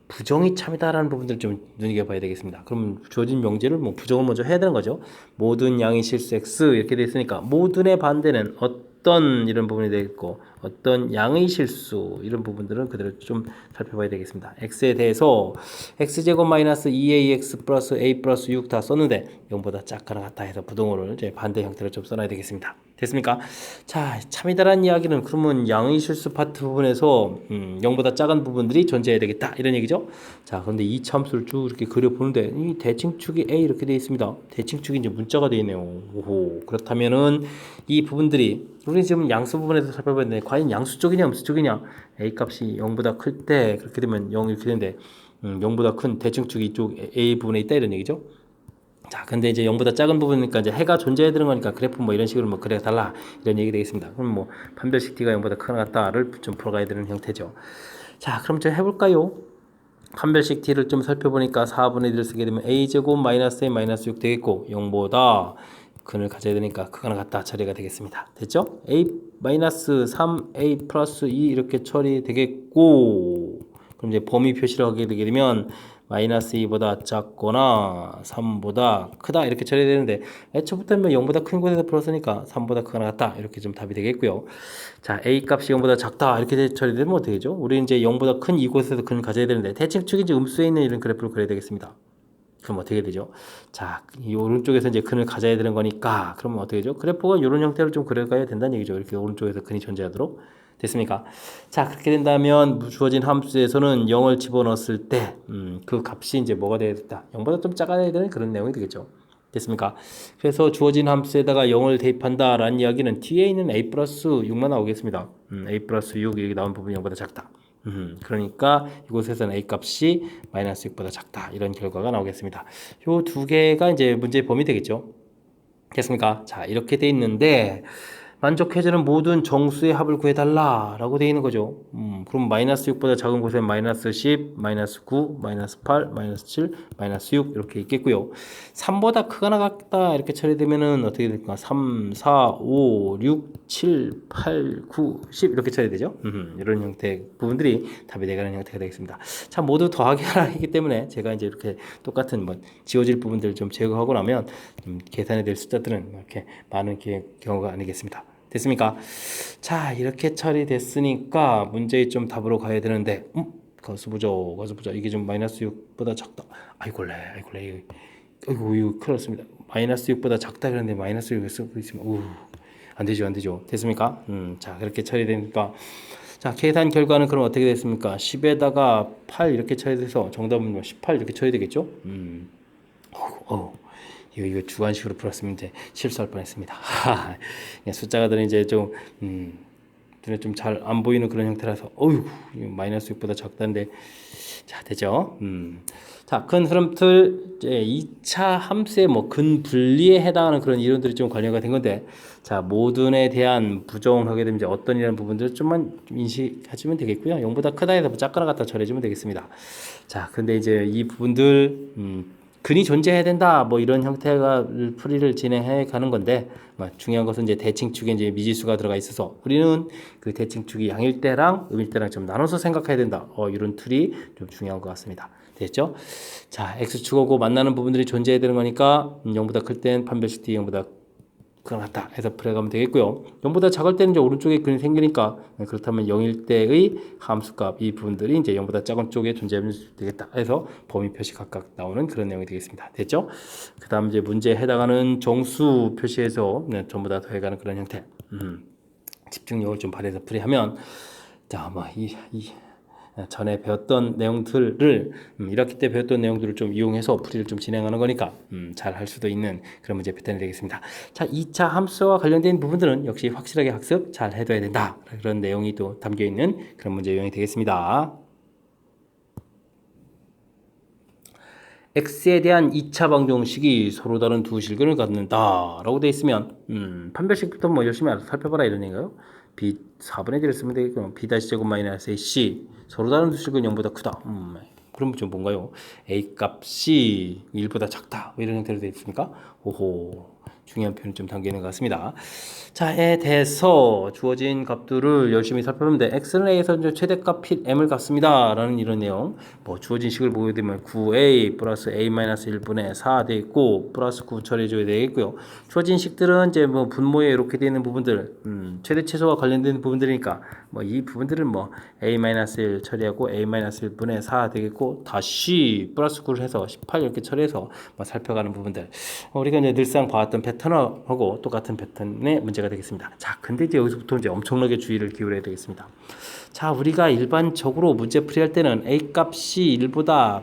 부정이 참이다라는 부분들 좀 눈여겨봐야 되겠습니다. 그럼 주어진 명제를 뭐 부정을 먼저 해야 되는 거죠. 모든 양의 실수 X 이렇게 되어 있으니까 모든의 반대는 어떤 이런 부분이 되겠고, 어떤 양의 실수 이런 부분들은 그대로 좀 살펴봐야 되겠습니다. x에 대해서 x제곱 마이너스 2ax 플러스 a 플러스 6 다 썼는데 0보다 작거나 같다 해서 부동호를 이제 반대 형태로 좀 써놔야 되겠습니다. 됐습니까? 자, 참이다라는 이야기는 그러면 양의 실수 파트 부분에서 0보다 작은 부분들이 존재해야 되겠다 이런 얘기죠. 자, 그런데 이 참수를 쭉 이렇게 그려보는데 이 대칭축이 a 이렇게 되어 있습니다. 대칭축이 이제 문자가 되어 있네요. 오호. 그렇다면은 이 부분들이 우리 지금 양수 부분에서 살펴봤는데 과연 양수 쪽이냐 음수 쪽이냐, a 값이 0보다 클 때 그렇게 되면 0 이렇게 되는데 0보다 큰 대칭축이 이쪽 a 부분에 있다 이런 얘기죠. 자, 근데 이제 0보다 작은 부분이니까 이제 해가 존재해야 되는 거니까 그래프 뭐 이런 식으로 뭐 그래 달라 이런 얘기 되겠습니다. 그럼 뭐 판별식 t가 0보다 크거나 같다를 좀 풀어가야 되는 형태죠. 자, 그럼 좀 해볼까요? 판별식 t를 좀 살펴보니까 4분의 1을 쓰게 되면 a제곱 마이너스 a 마이너스 6 되겠고 0보다 근을 가져야 되니까 그거나 같다 처리가 되겠습니다. 됐죠? a 마이너스 3a 플러스 2 이렇게 처리되겠고, 그럼 이제 범위 표시를 하게 되게 되면 마이너스 2보다 작거나 3보다 크다 이렇게 처리되는데 애초부터 0보다 큰 곳에서 풀었으니까 3보다 크거나 같다 이렇게 좀 답이 되겠고요. 자, a 값이 0보다 작다 이렇게 처리되면 어떻게 되죠? 우리 이제 0보다 큰 이곳에서 근을 가져야 되는데 대칭축이 이제 음수에 있는 이런 그래프를 그려야 되겠습니다. 그럼 어떻게 되죠? 자, 이 오른쪽에서 이제 근을 가져야 되는 거니까 그러면 어떻게 되죠? 그래프가 이런 형태로 좀 그려가야 된다는 얘기죠. 이렇게 오른쪽에서 근이 존재하도록. 됐습니까? 자, 그렇게 된다면 주어진 함수에서는 0을 집어넣었을 때 그 값이 이제 뭐가 되겠다? 0보다 좀 작아야 되는 그런 내용이 되겠죠. 됐습니까? 그래서 주어진 함수에다가 0을 대입한다라는 이야기는 뒤에 있는 a 플러스 6만 나오겠습니다. a 플러스 6 이렇게 나온 부분이 0보다 작다. 그러니까 이곳에서는 a 값이 마이너스 6보다 작다 이런 결과가 나오겠습니다. 요 두 개가 이제 문제의 범위 되겠죠. 됐습니까? 자, 이렇게 돼 있는데 만족해주는 모든 정수의 합을 구해달라 라고 되어 있는 거죠. 그럼 마이너스 6보다 작은 곳에 마이너스 10, 마이너스 9, 마이너스 8, 마이너스 7, 마이너스 6 이렇게 있겠고요. 3보다 크거나 같다 이렇게 처리되면은 어떻게 될까? 3, 4, 5, 6, 7, 8, 9, 10 이렇게 처리되죠. 이런 형태 부분들이 답이 되가는 형태가 되겠습니다. 자, 모두 더하기 하나이기 때문에 제가 이제 이렇게 똑같은 뭐 지워질 부분들을 좀 제거하고 나면 계산이 될 숫자들은 이렇게 많은 경우가 아니겠습니다. 됐습니까? 자, 이렇게 처리됐으니까 문제의 좀 답으로 가야 되는데 가서 보자 이게 좀 마이너스 6보다 작다. 아이고래 아이고 이거 큰일 났습니다. 마이너스 6보다 작다 그러는데 마이너스 6을 쓰고 있으면 안 되죠. 됐습니까? 자, 그렇게 처리되니까 자, 계산 결과는 그럼 어떻게 됐습니까? 10에다가 8 이렇게 처리돼서 정답은 18 이렇게 처리되겠죠? 이거 주관식으로 풀었으면 이제 실수할 뻔했습니다. 숫자가들은 이제 좀 눈에 좀 잘 안 보이는 그런 형태라서 마이너스 6보다 작다는데 자, 되죠? 자, 근 흐름틀 이제 2차 함수의 뭐 근 분리에 해당하는 그런 이론들이 좀 관련가 된 건데, 자, 모든에 대한 부정을 하게 되면 이제 어떤 이런 부분들을 좀만 인식하시면 되겠고요. 0보다 크다 해서 작거나 같다 처리해주면 되겠습니다. 자, 근데 이제 이 부분들 근이 존재해야 된다 뭐 이런 형태가 풀이를 진행해 가는 건데, 중요한 것은 이제 대칭축에 이제 미지수가 들어가 있어서 우리는 그 대칭축이 양일 때랑 음일 때랑 좀 나눠서 생각해야 된다. 이런 틀이 좀 중요한 것 같습니다. 됐죠? 자, x축하고 만나는 부분들이 존재해야 되는 거니까 0보다 클 땐 판별식 t 0보다 그건 같다 해서 풀어가면 되겠고요. 0보다 작을 때는 이제 오른쪽에 근이 생기니까 그렇다면 0일 때의 함수값 이 부분들이 이제 0보다 작은 쪽에 존재하면 되겠다 해서 범위 표시 각각 나오는 그런 내용이 되겠습니다. 됐죠? 그 다음 이제 문제에 해당하는 정수 표시에서 전부 다 더해가는 그런 형태. 집중력을 좀 발휘해서 풀이하면 자, 전에 배웠던 내용들을 1학기 때 배웠던 내용들을 좀 이용해서 풀이를 좀 진행하는 거니까 잘 할 수도 있는 그런 문제 패턴이 되겠습니다. 자, 2차 함수와 관련된 부분들은 역시 확실하게 학습 잘 해둬야 된다. 그런 내용이 또 담겨 있는 그런 문제 유형이 되겠습니다. x에 대한 2차 방정식이 서로 다른 두 실근을 갖는다 라고 되어 있으면 판별식부터 뭐 열심히 알아서 살펴봐라 이런 얘기인가요? b 4분의 1을 쓰면 되겠고 b-제곱 마이너스 ac 서로 다른 두 실근 0보다 크다. 그럼 좀 뭔가요? A 값이 1보다 작다. 뭐 이런 형태로 되어 있습니까? 오호. 중요한 표현이 좀 담겨 있는 것 같습니다. 자에 대해서 주어진 값들을 열심히 살펴보면 돼. x는 a에서 이제 최대값 핏 m을 갖습니다. 라는 이런 내용. 뭐 주어진 식을 보게 되면 9a 플러스 a-1분의 4 돼 있고 플러스 9 처리해줘야 되겠고요. 주어진 식들은 이제 뭐 분모에 이렇게 되어 있는 부분들, 최대 최소와 관련된 부분들이니까 뭐 이 부분들은 뭐 a-1 처리하고 a-1분의 4 되겠고 다시 플러스 9를 해서 18 이렇게 처리해서 뭐 살펴가는 부분들. 우리가 이제 늘상 봐왔던 패턴하고 똑같은 패턴의 문제가 되겠습니다. 자, 근데 이제 여기서부터 이제 엄청나게 주의를 기울여야 되겠습니다. 자, 우리가 일반적으로 문제 풀이할 때는 a 값이 1보다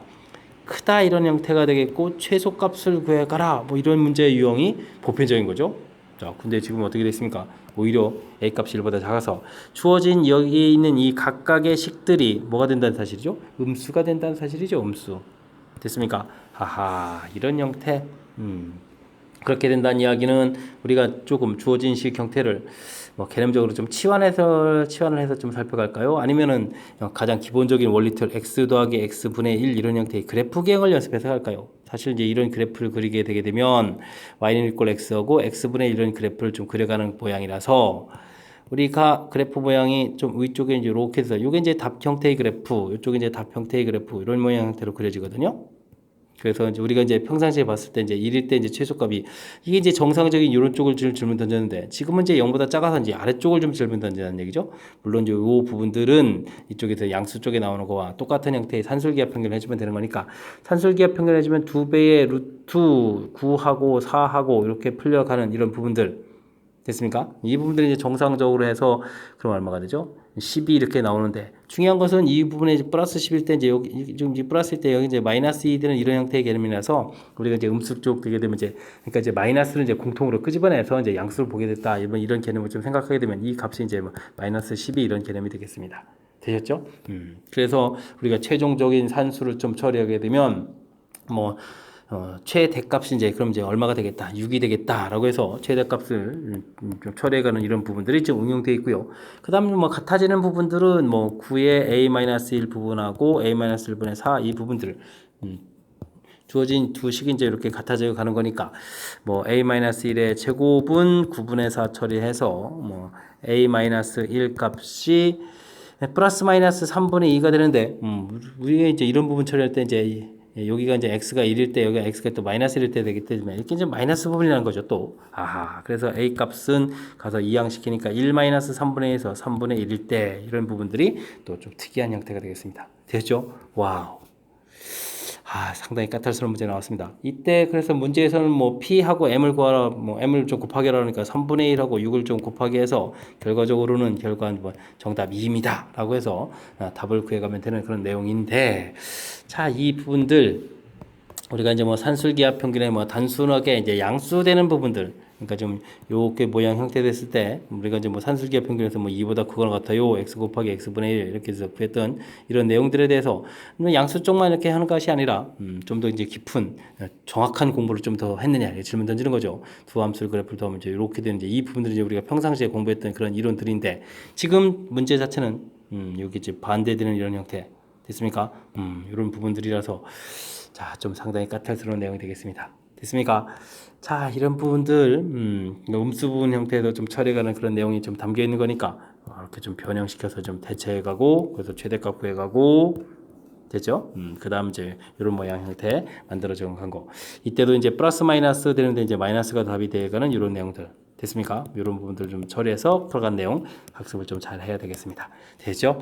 크다 이런 형태가 되겠고 최소값을 구해가라 뭐 이런 문제 유형이 보편적인 거죠. 자, 근데 지금 어떻게 됐습니까? 오히려 a 값이 1보다 작아서 주어진 여기 있는 이 각각의 식들이 뭐가 된다는 사실이죠? 음수가 된다는 사실이죠. 음수. 됐습니까? 하하, 이런 형태. 그렇게 된다는 이야기는 우리가 조금 주어진 식 형태를 뭐 개념적으로 좀 치환을 해서 좀 살펴갈까요? 아니면은 가장 기본적인 원리틀 x 더하기 x분의 1 이런 형태의 그래프 개형을 연습해서 할까요? 사실 이제 이런 그래프를 그리게 되게 되면 y는 이꼴 x하고 x분의 1 이런 그래프를 좀 그려가는 모양이라서 우리가 그래프 모양이 좀 위쪽에 이제 이렇게 해서 이게 이제 답 형태의 그래프, 이쪽에 이제 답 형태의 그래프 이런 모양 형태로 그려지거든요. 그래서 이제 우리가 이제 평상시에 봤을 때 이제 1일 때 이제 최소값이 이게 이제 정상적인 이런 쪽을 질문 던졌는데 지금은 이제 0보다 작아서 이제 아래쪽을 좀 질문 던지는 얘기죠. 물론 이제 이 부분들은 이쪽에서 양수 쪽에 나오는 거와 똑같은 형태의 산술기하 평균을 해주면 되는 거니까 산술기하 평균을 해주면 2배의 루트 9하고 4하고 이렇게 풀려가는 이런 부분들 됐습니까? 이 부분들이 이제 정상적으로 해서 그럼 얼마가 되죠? 10이 이렇게 나오는데 중요한 것은 이 부분에 이제 플러스 10일 때 이제 여기 좀 이제 플러스일 때 여기 이제 마이너스 2들은 이런 형태의 개념이라서 우리가 이제 음수 쪽 되게 되면 이제 그러니까 이제 마이너스를 이제 공통으로 끄집어내서 이제 양수를 보게 됐다 이런 개념을 좀 생각하게 되면 이 값이 이제 뭐 마이너스 10이 이런 개념이 되겠습니다. 되셨죠? 그래서 우리가 최종적인 산수를 좀 처리하게 되면 뭐 최대값이 이제 그럼 이제 얼마가 되겠다 6이 되겠다라고 해서 최대값을 좀 처리해가는 이런 부분들이 좀 응용되어 있고요. 그 다음에 뭐 같아지는 부분들은 뭐 9의 a-1 부분하고 a-1분의 4 이 부분들 주어진 두 식이 이제 이렇게 같아져 가는 거니까 뭐 a-1의 제곱은 9분의 4 처리해서 뭐 a-1 값이 플러스 마이너스 3분의 2가 되는데 우리가 이제 이런 부분 처리할 때 이제 여기가 이제 x가 1일 때 여기가 x가 또 마이너스 1일 때 되기 때문에 이렇게 이제 마이너스 부분이라는 거죠 또. 아하, 그래서 a 값은 가서 이항시키니까 1 마이너스 3분의 1에서 3분의 1일 때 이런 부분들이 또 좀 특이한 형태가 되겠습니다. 됐죠? 와우. 상당히 까탈스러운 문제 나왔습니다. 이때 그래서 문제에서는 뭐 p하고 m을 구하라, 뭐 m을 좀 곱하기 하라니까 3분의 1하고 6을 좀 곱하기 해서 결과적으로는 뭐 정답 2입니다. 라고 해서 답을 구해가면 되는 그런 내용인데, 자, 이 부분들 우리가 이제 뭐 산술기하 평균에 뭐 단순하게 이제 양수되는 부분들, 그러니까 좀 요렇게 모양 형태 됐을 때 우리가 이제 뭐 산술기하 평균에서 뭐 2보다 크거나 같아요, x 곱하기 x분의 1 이렇게 해서 구했던 이런 내용들에 대해서 양수 쪽만 이렇게 하는 것이 아니라 좀 더 이제 깊은 정확한 공부를 좀 더 했느냐 질문 던지는 거죠. 두 함수를 그래프를 더하면 이제 이렇게 되는 이제 이 부분들이 이제 우리가 평상시에 공부했던 그런 이론들인데 지금 문제 자체는 여기 이제 반대되는 이런 형태 됐습니까? 이런 부분들이라서. 자, 좀 상당히 까탈스러운 내용이 되겠습니다. 됐습니까? 자, 이런 부분들, 음수 부분 형태에도 좀 처리가는 그런 내용이 좀 담겨 있는 거니까, 이렇게 좀 변형시켜서 좀 대체해가고, 그래서 최대값 구해가고, 됐죠? 그 다음 이제 이런 모양 형태 만들어져 간 거. 이때도 이제 플러스 마이너스 되는데 이제 마이너스가 답이 되어가는 이런 내용들. 됐습니까? 이런 부분들 좀 처리해서 풀어간 내용 학습을 좀 잘 해야 되겠습니다. 됐죠?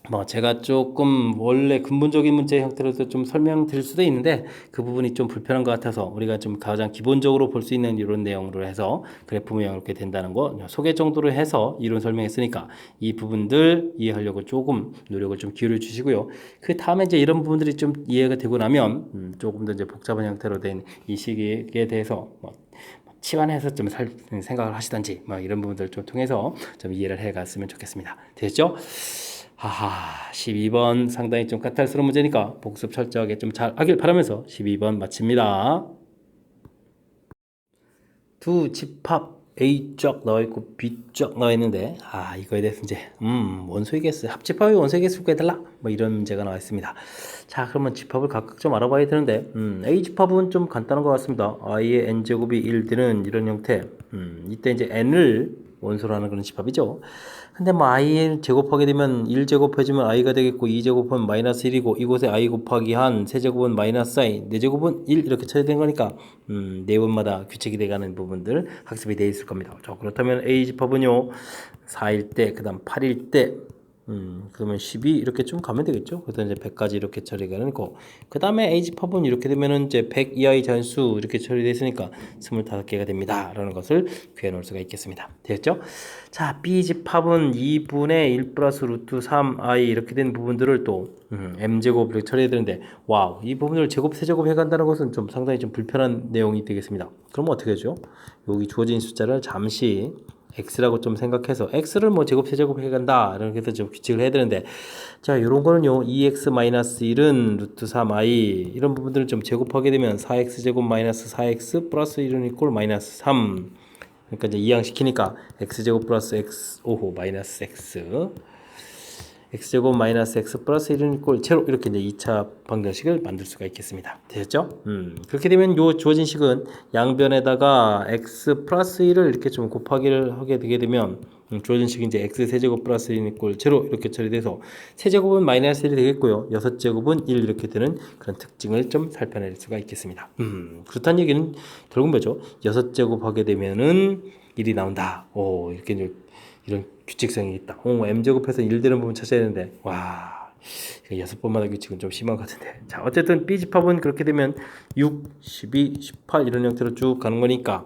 뭐 제가 조금 원래 근본적인 문제 형태로서 좀 설명드릴 수도 있는데 그 부분이 좀 불편한 것 같아서 우리가 좀 가장 기본적으로 볼 수 있는 이런 내용으로 해서 그래프 모양 이렇게 된다는 거 소개 정도로 해서 이론 설명했으니까 이 부분들 이해하려고 조금 노력을 좀 기울여 주시고요. 그 다음에 이제 이런 부분들이 좀 이해가 되고 나면 조금 더 이제 복잡한 형태로 된 이 시기에 대해서 치환해서 좀 생각을 하시던지 뭐 이런 부분들 좀 통해서 좀 이해를 해 갔으면 좋겠습니다. 됐죠? 12번 상당히 좀 까탈스러운 문제니까 복습 철저하게 좀 잘 하길 바라면서 12번 마칩니다. 두 집합 A 쫙 나와 있고 B 쫙 나와 있는데 이거에 대해서 이제 원소의 개수 합집합의 원소의 개수를 구해달라 뭐 이런 문제가 나와 있습니다. 자 그러면 집합을 각각 좀 알아봐야 되는데 A 집합은 좀 간단한 것 같습니다. i의 n제곱이 1 되는 이런 형태 이때 이제 n을 원소로 하는 그런 집합이죠. 근데 뭐 i를 제곱하게 되면 1 제곱해주면 i가 되겠고 2 제곱하면 마이너스 1이고 이곳에 i 곱하기 한 세제곱은 마이너스 i 4제곱은 1 이렇게 처리된 거니까 네 번마다 규칙이 돼가는 부분들 학습이 되어 있을 겁니다. 자, 그렇다면 a 집합은요 4일 때 그 다음 8일 때 그러면 12 이렇게 좀 가면 되겠죠. 그래서 이제 100까지 이렇게 처리가 되는 거. 그 다음에 A 집합은 이렇게 되면은 이제 100 이하의 잔수 이렇게 처리되어 있으니까 25개가 됩니다. 라는 것을 구해 놓을 수가 있겠습니다. 되겠죠? 자, B 집합은 2분의 1 플러스 루트 3i 이렇게 된 부분들을 또 m제곱 이렇게 처리해야 되는데 와우, 이 부분을 제곱, 세제곱 해간다는 것은 좀 상당히 좀 불편한 내용이 되겠습니다. 그러면 어떻게 하죠? 여기 주어진 숫자를 잠시 x라고 좀 생각해서 x를 뭐 제곱 세제곱 해간다 이렇게 해서 좀 규칙을 해야 되는데 자 요런 거는요 2x-1은 루트 3i 이런 부분들을 좀 제곱하게 되면 4x 제곱 마이너스 4x 플러스 1은 이꼴 마이너스 3 그러니까 이제 이항시키니까 x제곱 플러스 x 오호 마이너스 x제곱 마이너스 x 플러스 1은 이꼴 제로 이렇게 이제 2차 방정식을 만들 수가 있겠습니다. 되셨죠? 그렇게 되면 요 주어진 식은 양변에다가 x 플러스 1을 이렇게 좀 곱하기를 하게 되게 되면 주어진 식이 이제 x 세제곱 플러스 1은 이꼴 제로 이렇게 처리돼서 세제곱은 마이너스 1이 되겠고요. 6제곱은 1 이렇게 되는 그런 특징을 좀 살펴낼 수가 있겠습니다. 그렇다는 얘기는 결국 뭐죠? 6제곱 하게 되면은 1이 나온다. 오, 이렇게 이제 이런 규칙성이 있다. m제곱해서 1 되는 부분 찾아야 되는데 와 6번마다 규칙은 좀 심한 것 같은데 자 어쨌든 B집합은 그렇게 되면 6, 12, 18 이런 형태로 쭉 가는 거니까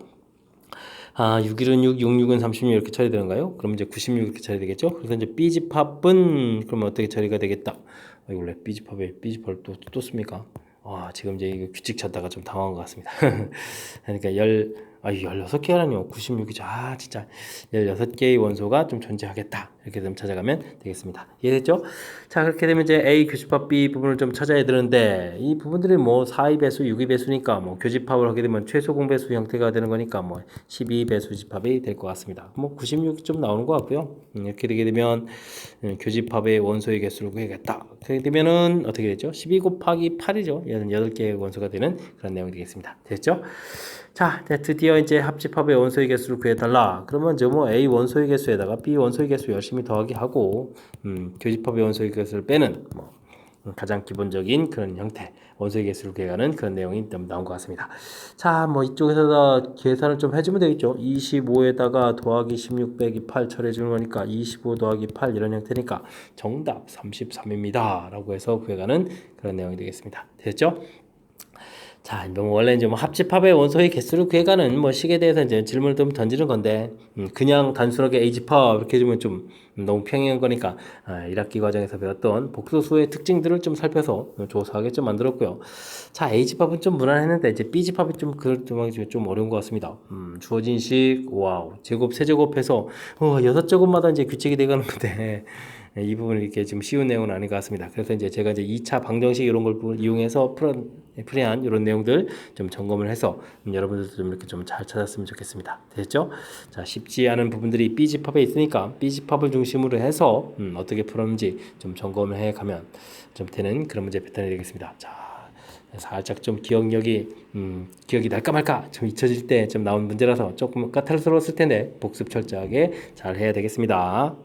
6일은 6, 66은 36 이렇게 처리되는가요? 그럼 이제 96 이렇게 처리되겠죠? 그래서 이제 B집합은 그러면 어떻게 처리가 되겠다? 원래 B집합을 또 씁니까? 지금 이제 이거 규칙 찾다가 좀 당황한 것 같습니다. 그러니까 16개라니요. 96이죠. 진짜 16개의 원소가 좀 존재하겠다. 이렇게 좀 찾아가면 되겠습니다. 이해됐죠? 자, 그렇게 되면 이제 A 교집합 B 부분을 좀 찾아야 되는데 이 부분들이 뭐 4의 배수, 6의 배수니까 뭐 교집합을 하게 되면 최소 공배수 형태가 되는 거니까 뭐 12배수 집합이 될 것 같습니다. 뭐 96이 좀 나오는 것 같고요. 이렇게 되게 되면 교집합의 원소의 개수를 구해야겠다. 그렇게 되면은 어떻게 되죠? 12 곱하기 8이죠. 8개의 원소가 되는 그런 내용이 되겠습니다. 됐죠? 자, 드디어 이제 합집합의 원소의 개수를 구해달라. 그러면 이제 뭐 A 원소의 개수에다가 B 원소의 개수 열심히 더하기 하고, 교집합의 원소의 개수를 빼는 뭐 가장 기본적인 그런 형태, 원소의 개수를 구해가는 그런 내용이 좀 나온 것 같습니다. 자, 뭐 이쪽에다가 계산을 좀 해주면 되겠죠. 25에다가 더하기 16 빼기 8 처리해주는 거니까 25 더하기 8 이런 형태니까 정답 33입니다. 라고 해서 구해가는 그런 내용이 되겠습니다. 됐죠? 자, 뭐 원래 이제 뭐 합집합의 원소의 개수를 구해가는 뭐 식에 대해서 이제 질문을 좀 던지는 건데, 그냥 단순하게 A집합 이렇게 해주면 좀 너무 평이한 거니까 1학기 과정에서 배웠던 복소수의 특징들을 좀 살펴서 조사하게 좀 만들었고요. 자, A집합은 좀 무난했는데 이제 B집합이 좀 어려운 것 같습니다. 주어진 식, 와우, 제곱, 세제곱해서 6제곱마다 이제 규칙이 돼가는 건데. 이 부분을 이렇게 좀 쉬운 내용은 아닌 것 같습니다. 그래서 이제 제가 이제 2차 방정식 이런 걸 이용해서 풀이한 이런 내용들 좀 점검을 해서 여러분들도 좀 이렇게 좀 잘 찾았으면 좋겠습니다. 됐죠? 자, 쉽지 않은 부분들이 B집합에 있으니까 B집합을 중심으로 해서 어떻게 풀었는지 좀 점검을 해 가면 좀 되는 그런 문제 패턴이 되겠습니다. 자, 살짝 좀 기억이 날까 말까 좀 잊혀질 때 좀 나온 문제라서 조금 까탈스러웠을 텐데 복습 철저하게 잘 해야 되겠습니다.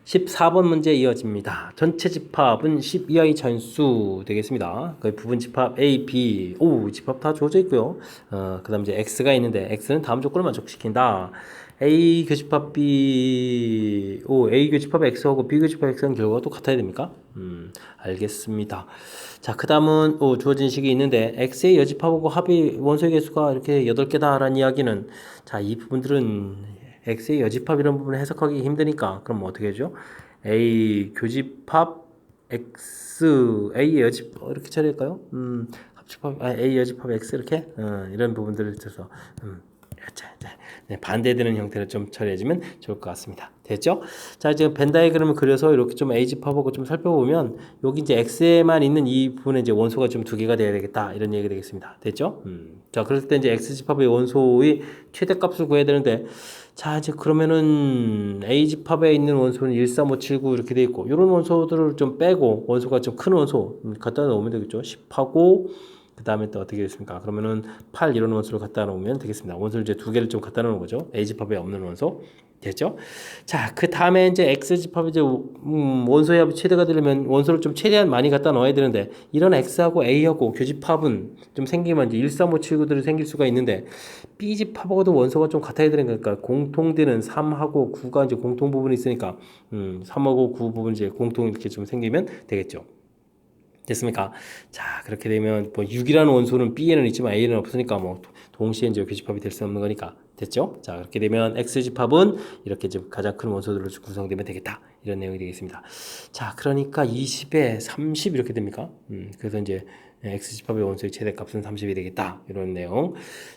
14번 문제 이어집니다. 전체 집합은 10 이하의 잔수 되겠습니다. 그 부분 집합 A, B, 집합 다 주어져 있고요. 그 다음 이제 X가 있는데 X는 다음 조건을 만족시킨다. A 교집합 B, A 교집합 X하고 B 교집합 X는 결과가 똑같아야 됩니까? 알겠습니다. 자, 그 다음은 주어진 식이 있는데 X의 여집합하고 합의 원소의 개수가 이렇게 8개다라는 이야기는 자, 이 부분들은 X의 여집합 이런 부분을 해석하기 힘드니까 그럼 어떻게 하죠? A 교집합 X A의 여집합 이렇게 처리할까요? 합집합 A 여집합 X 이렇게 이런 부분들을 있어서 네, 반대되는 형태로 좀 처리해주면 좋을 것 같습니다. 됐죠? 자, 이제 벤 다이그램을 그려서 이렇게 좀 에이지팝하고 좀 살펴보면 여기 이제 X에만 있는 이 부분에 이제 원소가 좀 두 개가 돼야 되겠다 이런 얘기가 되겠습니다. 됐죠? 자, 그럴 때 이제 X집합의 원소의 최대값을 구해야 되는데 자, 이제 그러면은 A집합에 있는 원소는 13579 이렇게 돼 있고 이런 원소들을 좀 빼고 원소가 좀 큰 원소 갖다 놓으면 되겠죠. 10하고 그 다음에 또 어떻게 됐습니까? 그러면은 8 이런 원소를 갖다 놓으면 되겠습니다. 원소를 이제 두 개를 좀 갖다 놓는 거죠. A집합에 없는 원소. 됐죠? 자, 그 다음에 이제 X집합에 이제 원소의 합이 최대가 되려면 원소를 좀 최대한 많이 갖다 넣어야 되는데 이런 X하고 A하고 교집합은 좀 생기면 이제 13579들이 생길 수가 있는데 B집합하고도 원소가 좀 같아야 되는 거니까 공통되는 3하고 9가 이제 공통 부분이 있으니까 3하고 9 부분 이제 공통 이렇게 좀 생기면 되겠죠. 됐습니까? 자, 그렇게 되면 뭐 6이라는 원소는 B에는 있지만 A에는 없으니까 뭐 동시에 이제 교집합이 될 수 없는 거니까 됐죠? 자, 그렇게 되면 X집합은 이렇게 좀 가장 큰 원소들로 구성되면 되겠다. 이런 내용이 되겠습니다. 자, 그러니까 20에 30 이렇게 됩니까? 그래서 이제 X집합의 원소의 최대값은 30이 되겠다. 이런 내용.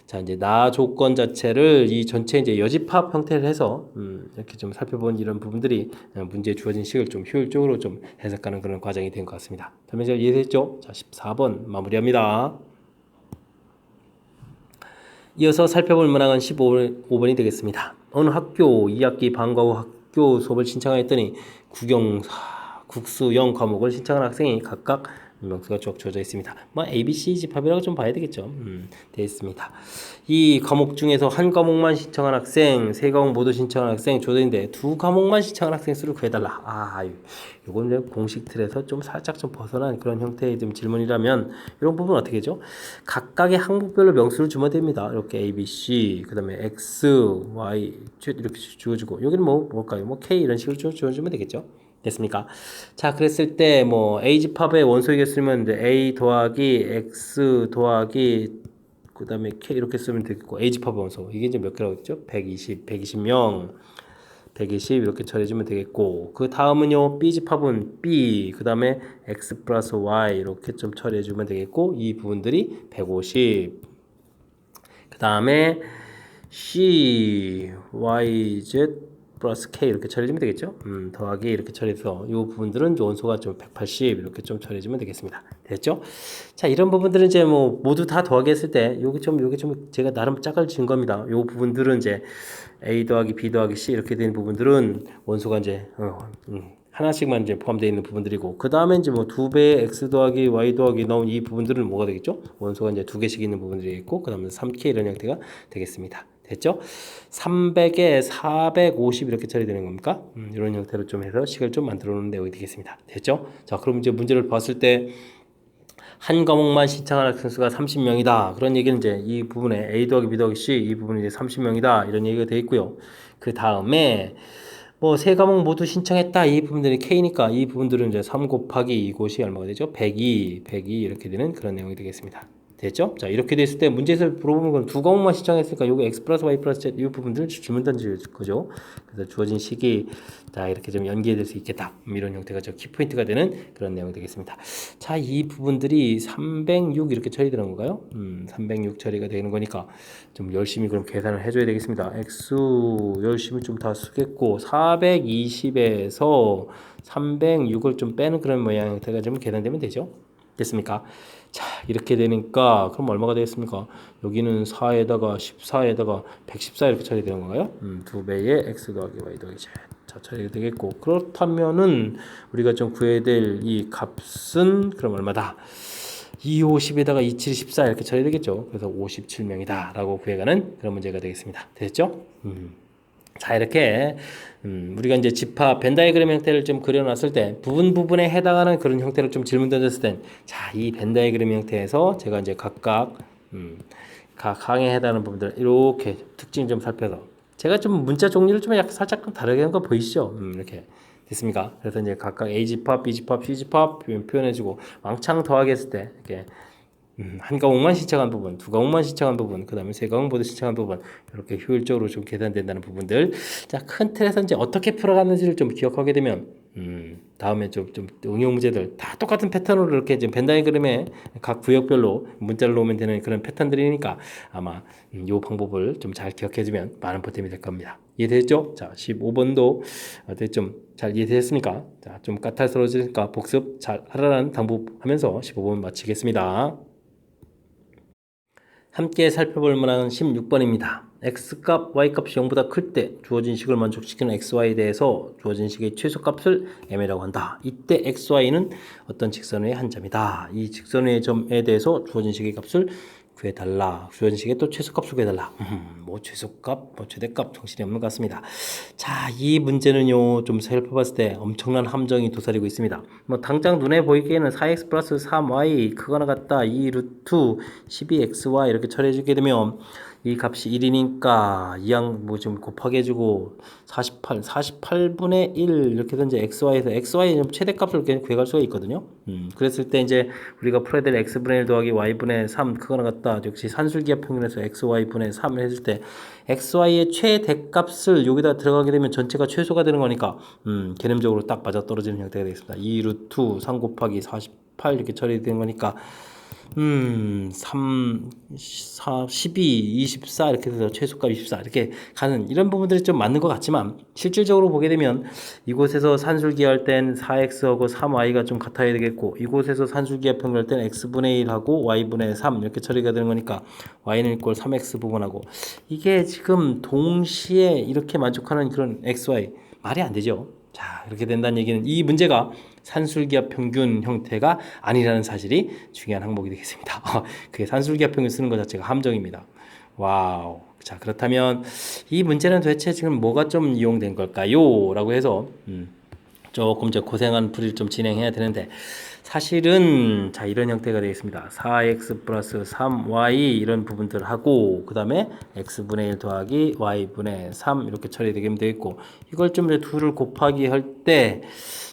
자, 이제 나 조건 자체를 이 전체 이제 여집합 형태를 해서 이렇게 좀 살펴본 이런 부분들이 문제에 주어진 식을 좀 효율적으로 좀 해석하는 그런 과정이 된 것 같습니다. 설명 잘 이해됐죠? 자, 14번 마무리합니다. 이어서 살펴볼 문항은 15번이 되겠습니다. 어느 학교 2학기 방과 후 학교 수업을 신청하였더니 국수 0 과목을 신청한 학생이 각각 명수가 쭉 주어져 있습니다. 뭐 A, B, C 집합이라고 좀 봐야 되겠죠. 되어 있습니다. 이 과목 중에서 한 과목만 신청한 학생, 세 과목 모두 신청한 학생 주어져있는데 두 과목만 신청한 학생 수를 구해달라. 이건 이제 공식 틀에서 좀 살짝 좀 벗어난 그런 형태의 좀 질문이라면 이런 부분 어떻게 하죠? 각각의 항목별로 명수를 주면 됩니다. 이렇게 A, B, C, 그 다음에 X, Y 이렇게 주어지고 여기는 뭘까요? K 이런 식으로 주어주면 되겠죠. 됐습니까? 자, 그랬을 때 뭐 A집합의 원소이게 쓰면 A 더하기 X 더하기 그 다음에 K 이렇게 쓰면 되겠고 A집합의 원소 이게 이제 몇 개라고 했죠? 120, 120명 120 이렇게 처리해주면 되겠고 그 다음은요 B집합은 B 그 다음에 X 플러스 Y 이렇게 좀 처리해주면 되겠고 이 부분들이 150 그 다음에 C, Y, Z 플러스 K 이렇게 처리해주면 되겠죠. 더하기 이렇게 처리해서 이 부분들은 원소가 좀 180 이렇게 좀 처리해주면 되겠습니다. 됐죠? 자, 이런 부분들은 이제 뭐 모두 다 더하기 했을 때 요게 좀 제가 나름 짝을 지은 겁니다. 요 부분들은 이제 A 더하기 B 더하기 C 이렇게 되는 부분들은 원소가 이제 하나씩만 이제 포함되어 있는 부분들이고 그 다음에 이제 뭐 2배의 X 더하기 Y 더하기 나온 이 부분들은 뭐가 되겠죠? 원소가 이제 2개씩 있는 부분들이 있고 그 다음에 3K 이런 형태가 되겠습니다. 됐죠? 300에 450 이렇게 처리되는 겁니까? 이런 형태로 좀 해서 식을 좀 만들어 놓는 내용이 되겠습니다. 됐죠? 자, 그럼 이제 문제를 봤을 때 한 과목만 신청한 학생 수가 30명이다. 그런 얘기는 이제 이 부분에 A 더하기 B 더하기 C 이 부분이 이제 30명이다. 이런 얘기가 되어 있고요. 그 다음에 뭐 세 과목 모두 신청했다. 이 부분들이 K니까 이 부분들은 이제 3 곱하기 이것이 얼마가 되죠? 102 이렇게 되는 그런 내용이 되겠습니다. 됐죠? 자, 이렇게 됐을 때 문제에서 물어보는 건 두 과목만 신청했으니까 요거 X 플러스 Y 플러스 Z 이 부분들 질문 던질 거죠. 그래서 주어진 식이 자, 이렇게 좀 연계될 수 있겠다. 이런 형태가 저 키포인트가 되는 그런 내용이 되겠습니다. 자, 이 부분들이 306 이렇게 처리되는 건가요? 306 처리가 되는 거니까 좀 열심히 그럼 계산을 해줘야 되겠습니다. X 열심히 좀 다 쓰겠고 420에서 306을 좀 빼는 그런 모양 형태가 좀 계산되면 되죠. 됐습니까? 자, 이렇게 되니까 그럼 얼마가 되겠습니까? 여기는 4에다가 14에다가 114 이렇게 처리되는 건가요? 2배의 x 더하기 y 더하기 z 자, 처리가 되겠고 그렇다면은 우리가 좀 구해야 될 이 값은 그럼 얼마다? 250에다가 27, 14 이렇게 처리되겠죠. 그래서 57명이다 라고 구해가는 그런 문제가 되겠습니다. 됐죠? 자, 이렇게 우리가 이제 집합 벤 다이그램 형태를 좀 그려놨을 때 부분에 해당하는 그런 형태를 좀 질문 던졌을 땐 자, 이 벤 다이그램 형태에서 제가 이제 각각 각 항에 해당하는 부분들 이렇게 특징 좀 살펴서 제가 좀 문자 종류를 좀 약간 살짝 좀 다르게 한 거 보이시죠? 이렇게 됐습니까? 그래서 이제 각각 A 집합, B 집합, C 집합 표현해주고 왕창 더하기 했을 때 이렇게 한 과목만 신청한 부분, 두 과목만 신청한 부분, 그 다음에 세 과목 모두 신청한 부분 이렇게 효율적으로 좀 계산된다는 부분들 자, 큰 틀에서 이제 어떻게 풀어가는지를 좀 기억하게 되면 다음에 좀 응용 문제들 다 똑같은 패턴으로 이렇게 지금 벤 다이그램에 각 구역별로 문자를 놓으면 되는 그런 패턴들이니까 아마 이 방법을 좀 잘 기억해주면 많은 보탬이 될 겁니다. 이해됐죠? 자, 15번도 어떻게 좀 잘 이해되셨습니까? 자, 좀 까탈스러워지니까 복습 잘 하라는 당부하면서 15번 마치겠습니다. 함께 살펴볼 만한 16번입니다. x값, y값이 0보다 클 때 주어진 식을 만족시키는 xy에 대해서 주어진 식의 최소값을 m이라고 한다. 이때 xy는 어떤 직선의 한 점이다. 이 직선의 점에 대해서 주어진 식의 값을 구해달라. 주어진 식의 또 최소값을 구해달라. 뭐 최소값, 뭐 최대값 정신이 없는 것 같습니다. 자, 이 문제는요 좀 살펴봤을 때 엄청난 함정이 도사리고 있습니다. 뭐 당장 눈에 보이기에는 4x 플러스 3y 크거나 같다 2 루트 12xy 이렇게 처리해주게 되면 이 값이 1이니까 이항 뭐 좀 곱하게 해주고 48분의 1 이렇게 해서 이제 xy에서 xy의 최대값을 이렇게 구해갈 수가 있거든요. 그랬을 때 이제 우리가 풀어야 될 x분의 1 더하기 y분의 3 크거나 같다 역시 산술기하 평균에서 xy분의 3을 했을 때 xy의 최대값을 여기다 들어가게 되면 전체가 최소가 되는 거니까 개념적으로 딱 맞아떨어지는 형태가 되겠습니다. 2 루트 3 곱하기 48 이렇게 처리되는 거니까 3, 4, 12, 24 이렇게 돼서 최소값 24 이렇게 가는 이런 부분들이 좀 맞는 것 같지만 실질적으로 보게 되면 이곳에서 산술기할 땐 4x하고 3y가 좀 같아야 되겠고 이곳에서 산술기하 평균할 땐 x분의 1하고 y분의 3 이렇게 처리가 되는 거니까 y는 이꼴 3x 부분하고 이게 지금 동시에 이렇게 만족하는 그런 xy 말이 안 되죠. 자, 이렇게 된다는 얘기는 이 문제가 산술기하 평균 형태가 아니라는 사실이 중요한 항목이 되겠습니다. 그게 산술기하 평균 쓰는 것 자체가 함정입니다. 와우. 자, 그렇다면 이 문제는 도대체 지금 뭐가 좀 이용된 걸까요? 라고 해서 조금 이제 고생한 풀이를 좀 진행해야 되는데 사실은 자 이런 형태가 되겠습니다. 4x 플러스 3y 이런 부분들을 하고 그 다음에 x분의 1 더하기 y분의 3 이렇게 처리되게 되어 있고 이걸 좀 이제 둘을 곱하기 할 때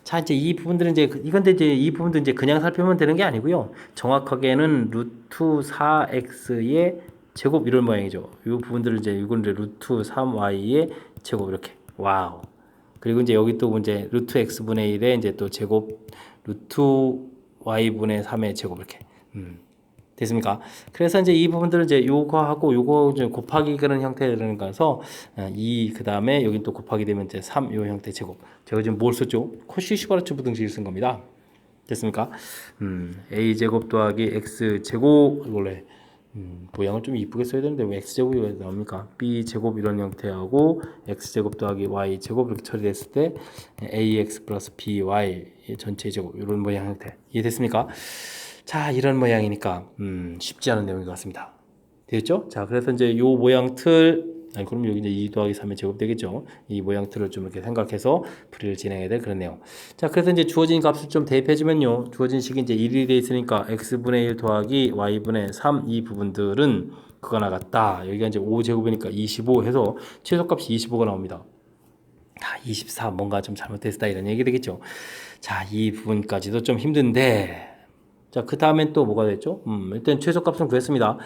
자 이제 이 부분들은 이제 이건데 이제 이 부분도 이제 그냥 살펴보면 되는 게 아니고요. 정확하게는 루트 4x의 제곱 이런 모양이죠. 이 부분들을 이제 이건 이제 루트 3y의 제곱 이렇게 와우. 그리고 이제 여기 또 이제 루트 x분의 1에 이제 또 제곱 루트 y분의 3의 제곱 이렇게 됐습니까? 그래서 이제 이 부분들을 이제 요거하고 요거 이제 곱하기 그런 형태라는 거라서 2 그다음에 여기 또 곱하기 되면 이제 3 요 형태 제곱. 제가 지금 뭘 썼죠? 코시 슈바르츠 부등식을 쓴 겁니다. 됐습니까? a 제곱 더하기 x 제곱 원래 모양을 좀 이쁘게 써야 되는데 왜 x제곱이 왜 나옵니까? b제곱 이런 형태하고 x제곱 더하기 y제곱 이렇게 처리됐을 때 ax 플러스 by 전체 제곱 이런 모양 형태 이해됐습니까? 자 이런 모양이니까 쉽지 않은 내용인 것 같습니다. 됐죠? 자 그래서 이제 요 모양 틀 아니 그럼 여기 이제 2 더하기 3의 제곱 되겠죠. 이 모양 틀을 좀 이렇게 생각해서 풀이를 진행해야 될 그런 내용. 자 그래서 이제 주어진 값을 좀 대입해주면요. 주어진 식이 이제 1이 돼 있으니까 x분의 1 더하기 y분의 3 이 부분들은 그거나 같다. 여기가 이제 5제곱이니까 25 해서 최소값이 25가 나옵니다. 24 뭔가 좀 잘못됐다 이런 얘기 되겠죠. 자 이 부분까지도 좀 힘든데 자 그 다음엔 또 뭐가 됐죠? 일단 최소값은 구했습니다.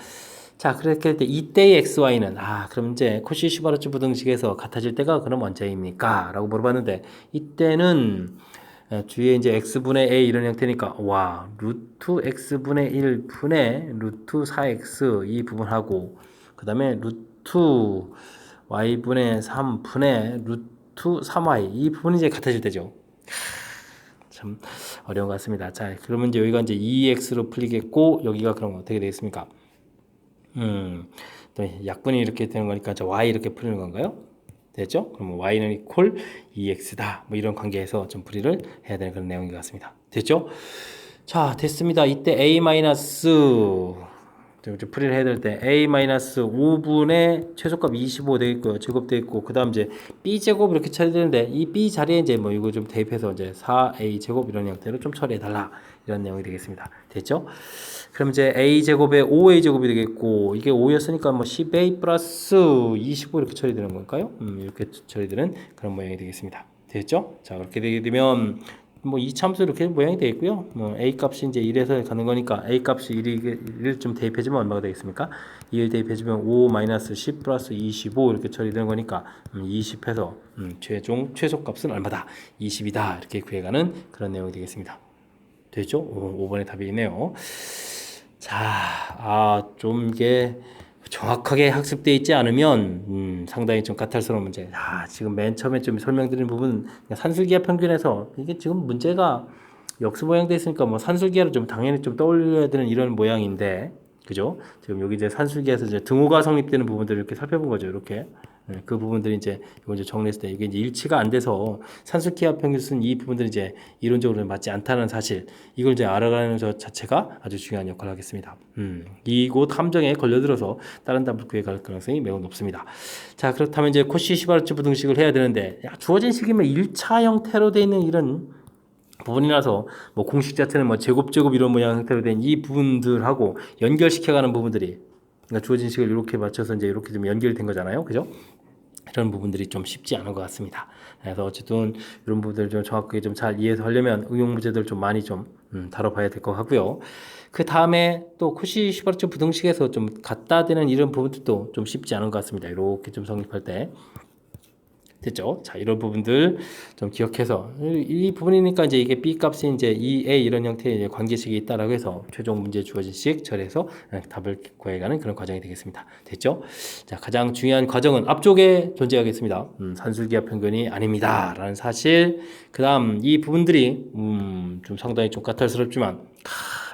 자, 그렇게 할 때 이때의 xy는 그럼 이제 코시 슈바르츠 부등식에서 같아질 때가 그럼 언제입니까? 라고 물어봤는데 이때는 주위에 이제 x분의 a 이런 형태니까 와 루트 x분의 1 분의 루트 4x 이 부분하고 그 다음에 루트 y분의 3 분의 루트 3y 이 부분이 이제 같아질 때죠. 참 어려운 것 같습니다. 자, 그러면 이제 여기가 이제 2x로 풀리겠고 여기가 그럼 어떻게 되겠습니까? 또 약분이 이렇게 되는 거니까 저 y 이렇게 풀리는 건가요? 됐죠? 그럼 y는 이퀄 2x다. 뭐 이런 관계에서 좀 풀이를 해야 되는 그런 내용인 것 같습니다. 됐죠? 자, 됐습니다. 이때 a 마이너스 풀이를 해야 될 때 a 마이너스 5분의 최소값 25 되겠고요. 제곱 되겠고 그다음 이제 b 제곱 이렇게 처리되는데 이 b 자리에 이제 뭐 이거 좀 대입해서 이제 4a 제곱 이런 형태로 좀 처리해 달라. 이런 내용이 되겠습니다. 됐죠? 그럼 이제 a 제곱에 5a 제곱이 되겠고 이게 5였으니까 뭐 10a 플러스 25 이렇게 처리되는 걸까요? 이렇게 처리되는 그런 모양이 되겠습니다. 됐죠? 자 그렇게 되게 되면 뭐 이참수 이렇게 모양이 되겠고요. 뭐 a 값이 이제 1에서 가는 거니까 a 값이 1을 좀 대입해주면 얼마가 되겠습니까? 2를 대입해주면 5 마이너스 10 플러스 25 이렇게 처리되는 거니까 20해서 최소값은 얼마다? 20이다 이렇게 구해가는 그런 내용이 되겠습니다. 되죠? 5번의 답이 있네요. 자, 좀 이게 정확하게 학습되어 있지 않으면 상당히 좀 까탈스러운 문제. 지금 맨 처음에 좀 설명드린 부분 산술기하 평균에서 이게 지금 문제가 역수 모양돼 있으니까 뭐 산술기하를 좀 당연히 좀 떠올려야 되는 이런 모양인데, 그죠? 지금 여기 이제 산술기에서 이제 등호가 성립되는 부분들을 이렇게 살펴본 거죠. 이렇게. 그 부분들이 이제 이거 이제 정리했을 때 이게 이제 일치가 안 돼서 산술기하 평균 쓴 이 부분들이 이제 이론적으로 맞지 않다는 사실, 이걸 이제 알아가는 것 자체가 아주 중요한 역할을 하겠습니다. 이곳 함정에 걸려들어서 다른 답을 구해갈 가능성이 매우 높습니다. 자, 그렇다면 이제 코시 시바르츠 부등식을 해야 되는데, 주어진 식이면 1차 형태로 되어 있는 이런 부분이라서 뭐 공식 자체는 뭐 제곱 이런 모양 형태로 된 이 부분들하고 연결시켜가는 부분들이, 그러니까 주어진 식을 이렇게 맞춰서 이제 이렇게 좀 연결된 거잖아요, 그죠? 이런 부분들이 좀 쉽지 않은 것 같습니다. 그래서 어쨌든 이런 부분들을 좀 정확하게 좀 잘 이해해서 하려면 응용 문제들 좀 많이 좀 다뤄봐야 될 것 같고요. 그 다음에 또 코시 시바르츠 부등식에서 좀 갖다 대는 이런 부분들도 좀 쉽지 않은 것 같습니다. 이렇게 좀 성립할 때. 됐죠? 자, 이런 부분들 좀 기억해서 이 부분이니까 이제 이게 b 값이 이제 2a 이런 형태의 관계식이 있다라고 해서 최종 문제 주어진 식 처리해서 답을 구해가는 그런 과정이 되겠습니다. 됐죠? 자, 가장 중요한 과정은 앞쪽에 존재하겠습니다. 산술기하 평균이 아닙니다라는 사실. 그다음 이 부분들이 좀 상당히 좀 까탈스럽지만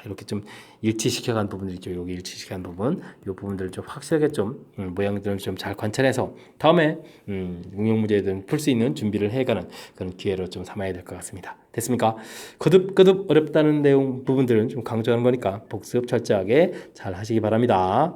이렇게 좀 일치시켜간 부분들 있죠. 여기 일치시켜간 부분, 이 부분들을 좀 확실하게 좀 모양들을 좀 잘 관찰해서 다음에 응용 문제든 풀 수 있는 준비를 해가는 그런 기회로 좀 삼아야 될 것 같습니다. 됐습니까? 거듭 어렵다는 내용 부분들은 좀 강조하는 거니까 복습 철저하게 잘 하시기 바랍니다.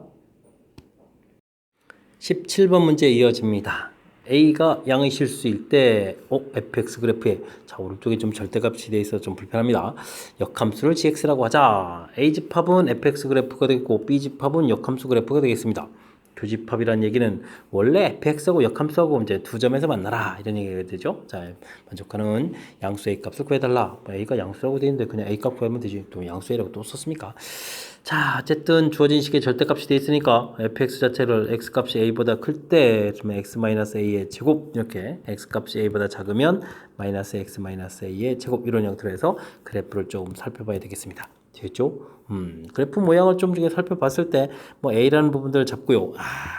17번 문제 이어집니다. A가 양의 실수일 때 fx 그래프에 자 오른쪽에 좀 절대값이 돼 있어 좀 불편합니다. 역함수를 gx라고 하자. A집합은 fx 그래프가 되겠고 B집합은 역함수 그래프가 되겠습니다. 교집합이라는 얘기는 원래 fx하고 역함수하고 이제 두 점에서 만나라 이런 얘기가 되죠. 자, 만족하는 양수 a 값을 구해달라. a가 양수라고 되어 있는데 그냥 a 값 구하면 되지. 또 양수 a라고 또 썼습니까? 자, 어쨌든 주어진 식의 절대값이 되어 있으니까 fx 자체를 x 값이 a보다 클 때 x-a의 제곱 이렇게 x 값이 a보다 작으면 마이너스 x-a의 제곱 이런 형태로 해서 그래프를 좀 살펴봐야 되겠습니다. 됐죠? 그래프 모양을 좀 살펴봤을 때 뭐 a라는 부분들을 잡고요.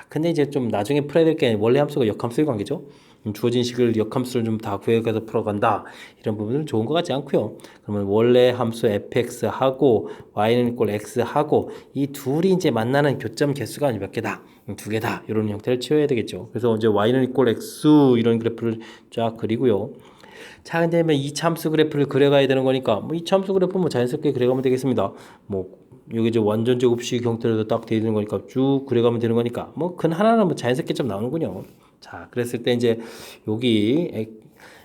근데 이제 좀 나중에 풀어야 될 게 원래 함수가 역함수의 관계죠. 주어진 식을 역함수를 좀 다 구해가서 풀어간다. 이런 부분은 좋은 것 같지 않고요. 그러면 원래 함수 fx하고 y는 이꼴 x하고 이 둘이 이제 만나는 교점 개수가 몇 개다? 두 개다. 이런 형태를 채워야 되겠죠. 그래서 이제 y는 이꼴 x 이런 그래프를 쫙 그리고요. 자, 근데 뭐 이참수 그래프를 그려가야 되는 거니까 뭐 이참수 그래프 뭐 자연스럽게 그려가면 되겠습니다. 뭐 여기 이제 완전 제곱식 형태로 딱 되어 있는 거니까 쭉 그려가면 되는 거니까 뭐 근 하나는 뭐 자연스럽게 좀 나오는군요. 자, 그랬을 때 이제 여기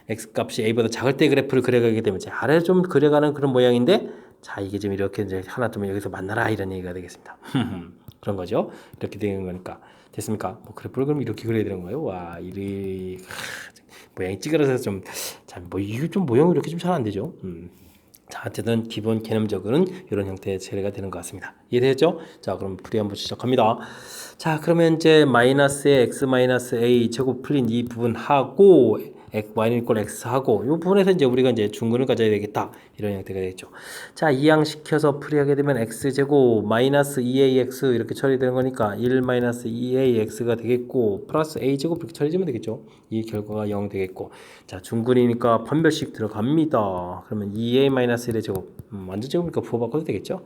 x 값이 a보다 작을 때 그래프를 그려가게 되면 이제 아래 좀 그려가는 그런 모양인데, 자, 이게 좀 이렇게 이제 하나 좀 여기서 만나라 이런 얘기가 되겠습니다. 그런 거죠. 이렇게 되는 거니까 됐습니까? 뭐 그래프를 그럼 이렇게 그려야 되는 거예요. 와, 이리 모양이 찌그러져서 좀 참 뭐 이게 좀 모양이 이렇게 좀 잘 안 되죠. 자, 어쨌든 기본 개념적으로는 이런 형태의 처리가 되는 것 같습니다. 이해되셨죠? 자, 그럼 풀이 한번 시작합니다. 자, 그러면 이제 마이너스의 x 마이너스 a 제곱 풀린 이 부분하고 y는 이꼴 x하고 이 부분에서 이제 우리가 이제 중근을 가져야 되겠다 이런 형태가 되겠죠. 자, 이항시켜서 풀이하게 되면 x제곱 마이너스 2ax 이렇게 처리되는 거니까 1 마이너스 2ax가 되겠고 플러스 a제곱 이렇게 처리되면 되겠죠. 이 결과가 0 되겠고, 자, 중근이니까 판별식 들어갑니다. 그러면 2a 마이너스 1의 제곱 완전 제곱이니까 부호 바꿔도 되겠죠.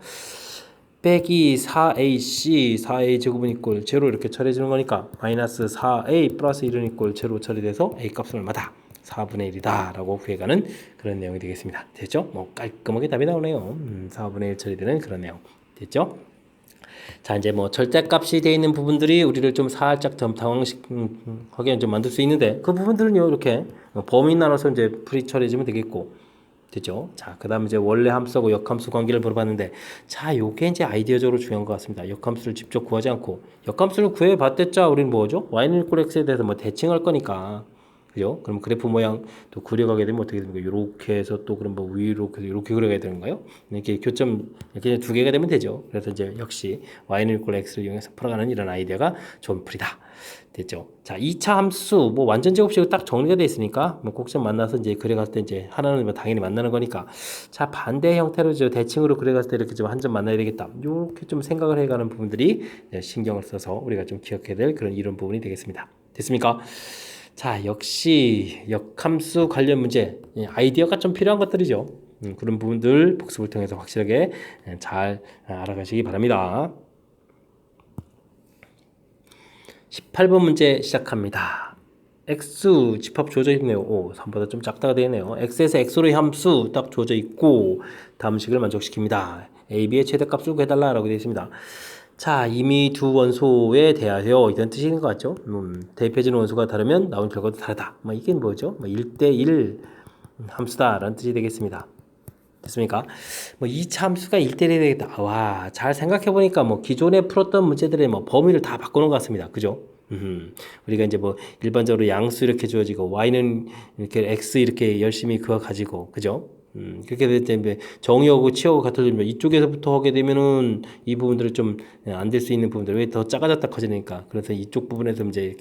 빼기 4ac 4a 제곱은 이꼴 제로 이렇게 처리해주는 거니까 마이너스 4a 플러스 1은 이꼴 제로 처리돼서 a 값은 얼마다? 4분의 1이다 라고 구해가는 그런 내용이 되겠습니다. 됐죠? 뭐 깔끔하게 답이 나오네요. 4분의 1 처리되는 그런 내용 됐죠? 자, 이제 뭐 절대값이 되어 있는 부분들이 우리를 좀 살짝 좀 당황하게 좀 만들 수 있는데 그 부분들은요 이렇게 범위 나눠서 이제 풀이 처리해주면 되겠고, 됐죠? 자, 그 다음에 이제 원래 함수하고 역함수 관계를 물어봤는데, 자, 요게 이제 아이디어적으로 중요한 것 같습니다. 역함수를 직접 구하지 않고, 역함수를 구해봤댔자 우리는 뭐죠? y는 이꼴 x에 대해서 뭐 대칭할 거니까, 그죠? 그럼 그래프 모양 또 그려가게 되면 어떻게 됩니까? 이렇게 해서 또 그럼 뭐 위로 이렇게 그려가야 되는 거예요? 이렇게 교점 이렇게 두 개가 되면 되죠. 그래서 이제 역시 y는 equal x를 이용해서 풀어가는 이런 아이디어가 좋은 풀이다. 됐죠? 자, 2차 함수 뭐 완전 제곱식으로 딱 정리가 돼 있으니까 뭐 꼭좀 만나서 이제 그려갈 때 이제 하나는 뭐 당연히 만나는 거니까 자 반대 형태로 저 대칭으로 그려갔을 때 이렇게 좀 한 점 만나야 되겠다. 이렇게 좀 생각을 해가는 부분들이 신경을 써서 우리가 좀 기억해야 될 그런 이런 부분이 되겠습니다. 됐습니까? 자, 역시 역함수 관련 문제 아이디어가 좀 필요한 것들이죠. 그런 부분들 복습을 통해서 확실하게 잘 알아가시기 바랍니다. 18번 문제 시작합니다. x 집합 주어져 있네요. 오, 3보다 좀 작다가 되네요. x에서 x로의 함수 딱 주어져 있고 다음 식을 만족시킵니다. a, b의 최대값을 구해달라 라고 되어 있습니다. 자, 이미 두 원소에 대하여 이런 뜻인 것 같죠? 대입해주는 원소가 다르면 나온 결과도 다르다. 뭐 이게 뭐죠? 뭐 1대1 함수다라는 뜻이 되겠습니다. 됐습니까? 뭐 2차 함수가 1대1이 되겠다. 와, 잘 생각해보니까 뭐 기존에 풀었던 문제들의 뭐 범위를 다 바꾸는 것 같습니다. 그죠? 우리가 이제 뭐 일반적으로 양수 이렇게 주어지고 y는 이렇게 x 이렇게 열심히 그거 가지고 그죠? 그렇게 될 때 정의하고 치하고 같아지면 이쪽에서부터 하게 되면은 이 부분들을 좀 안 될 수 있는 부분들 왜 더 작아졌다 커지니까 그래서 이쪽 부분에서 이제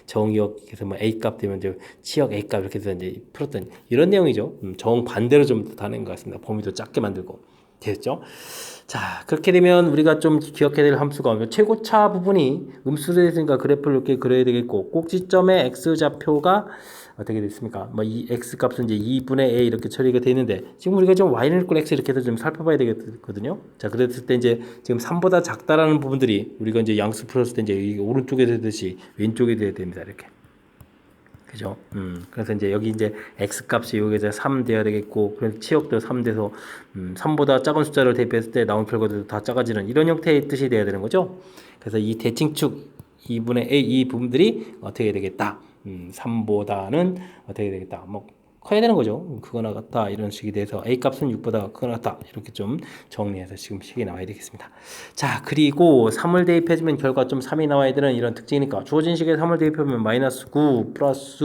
정의역에서 뭐 A 값 되면 이제 치역 A 값 이렇게 해서 이제 풀었던 이런 내용이죠. 정 반대로 좀 다는 것 같습니다. 범위도 작게 만들고 됐죠? 자, 그렇게 되면 우리가 좀 기억해야 될 함수가 최고차 부분이 음수로 있으니까 그래프를 이렇게 그려야 되겠고 꼭지점의 x좌표가 어떻게 됐습니까? 뭐 이 x 값은 이제 2분의 a 이렇게 처리가 되어 있는데 지금 우리가 좀 y는 equal x 이렇게 해서 좀 살펴봐야 되거든요. 자, 그랬을 때 이제 지금 3보다 작다라는 부분들이 우리가 이제 양수 풀었을 때 이제 오른쪽에 되듯이 왼쪽에 돼야 됩니다. 이렇게. 그죠? 그래서 이제 여기 이제 x 값이 여기서 3 돼야 되겠고, 그래서 치역도 3 돼서 3보다 작은 숫자를 대입했을 때 나온 결과도 다 작아지는 이런 형태의 뜻이 돼야 되는 거죠. 그래서 이 대칭축 2분의 a 이 부분들이 어떻게 되겠다? 3보다는 어떻게 되겠다? 뭐 커야 되는 거죠. 크거나 같다 이런 식이 돼서 a 값은 6보다 크거나 같다 이렇게 좀 정리해서 지금 식이 나와야 되겠습니다. 자, 그리고 3을 대입해주면 결과 좀 3이 나와야 되는 이런 특징이니까 주어진 식에 3을 대입하면 마이너스 9 플러스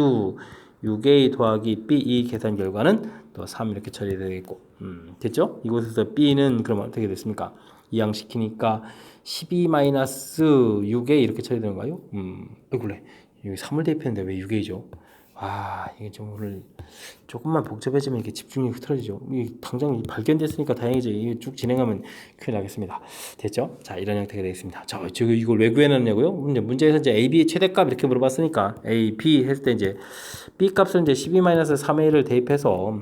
6a 더하기 b 계산 결과는 또 3 이렇게 처리되겠고 됐죠? 이곳에서 b는 그러면 어떻게 됐습니까? 이항시키니까 12 마이너스 6a 이렇게 처리되는 거예요? 그래 여기 3을 대입했는데 왜 6a죠? 아, 이게 좀 오늘 조금만 복잡해지면 이렇게 집중력이 흐트러지죠. 이 당장 발견됐으니까 다행이지. 이게 쭉 진행하면 큰일 나겠습니다. 됐죠? 자, 이런 형태가 되겠습니다. 자, 지금 이걸 왜 구해놨냐고요? 문제에서 이제 A, B의 최대값 이렇게 물어봤으니까 A, B 했을 때 이제 B 값을 이제 12-3a를 대입해서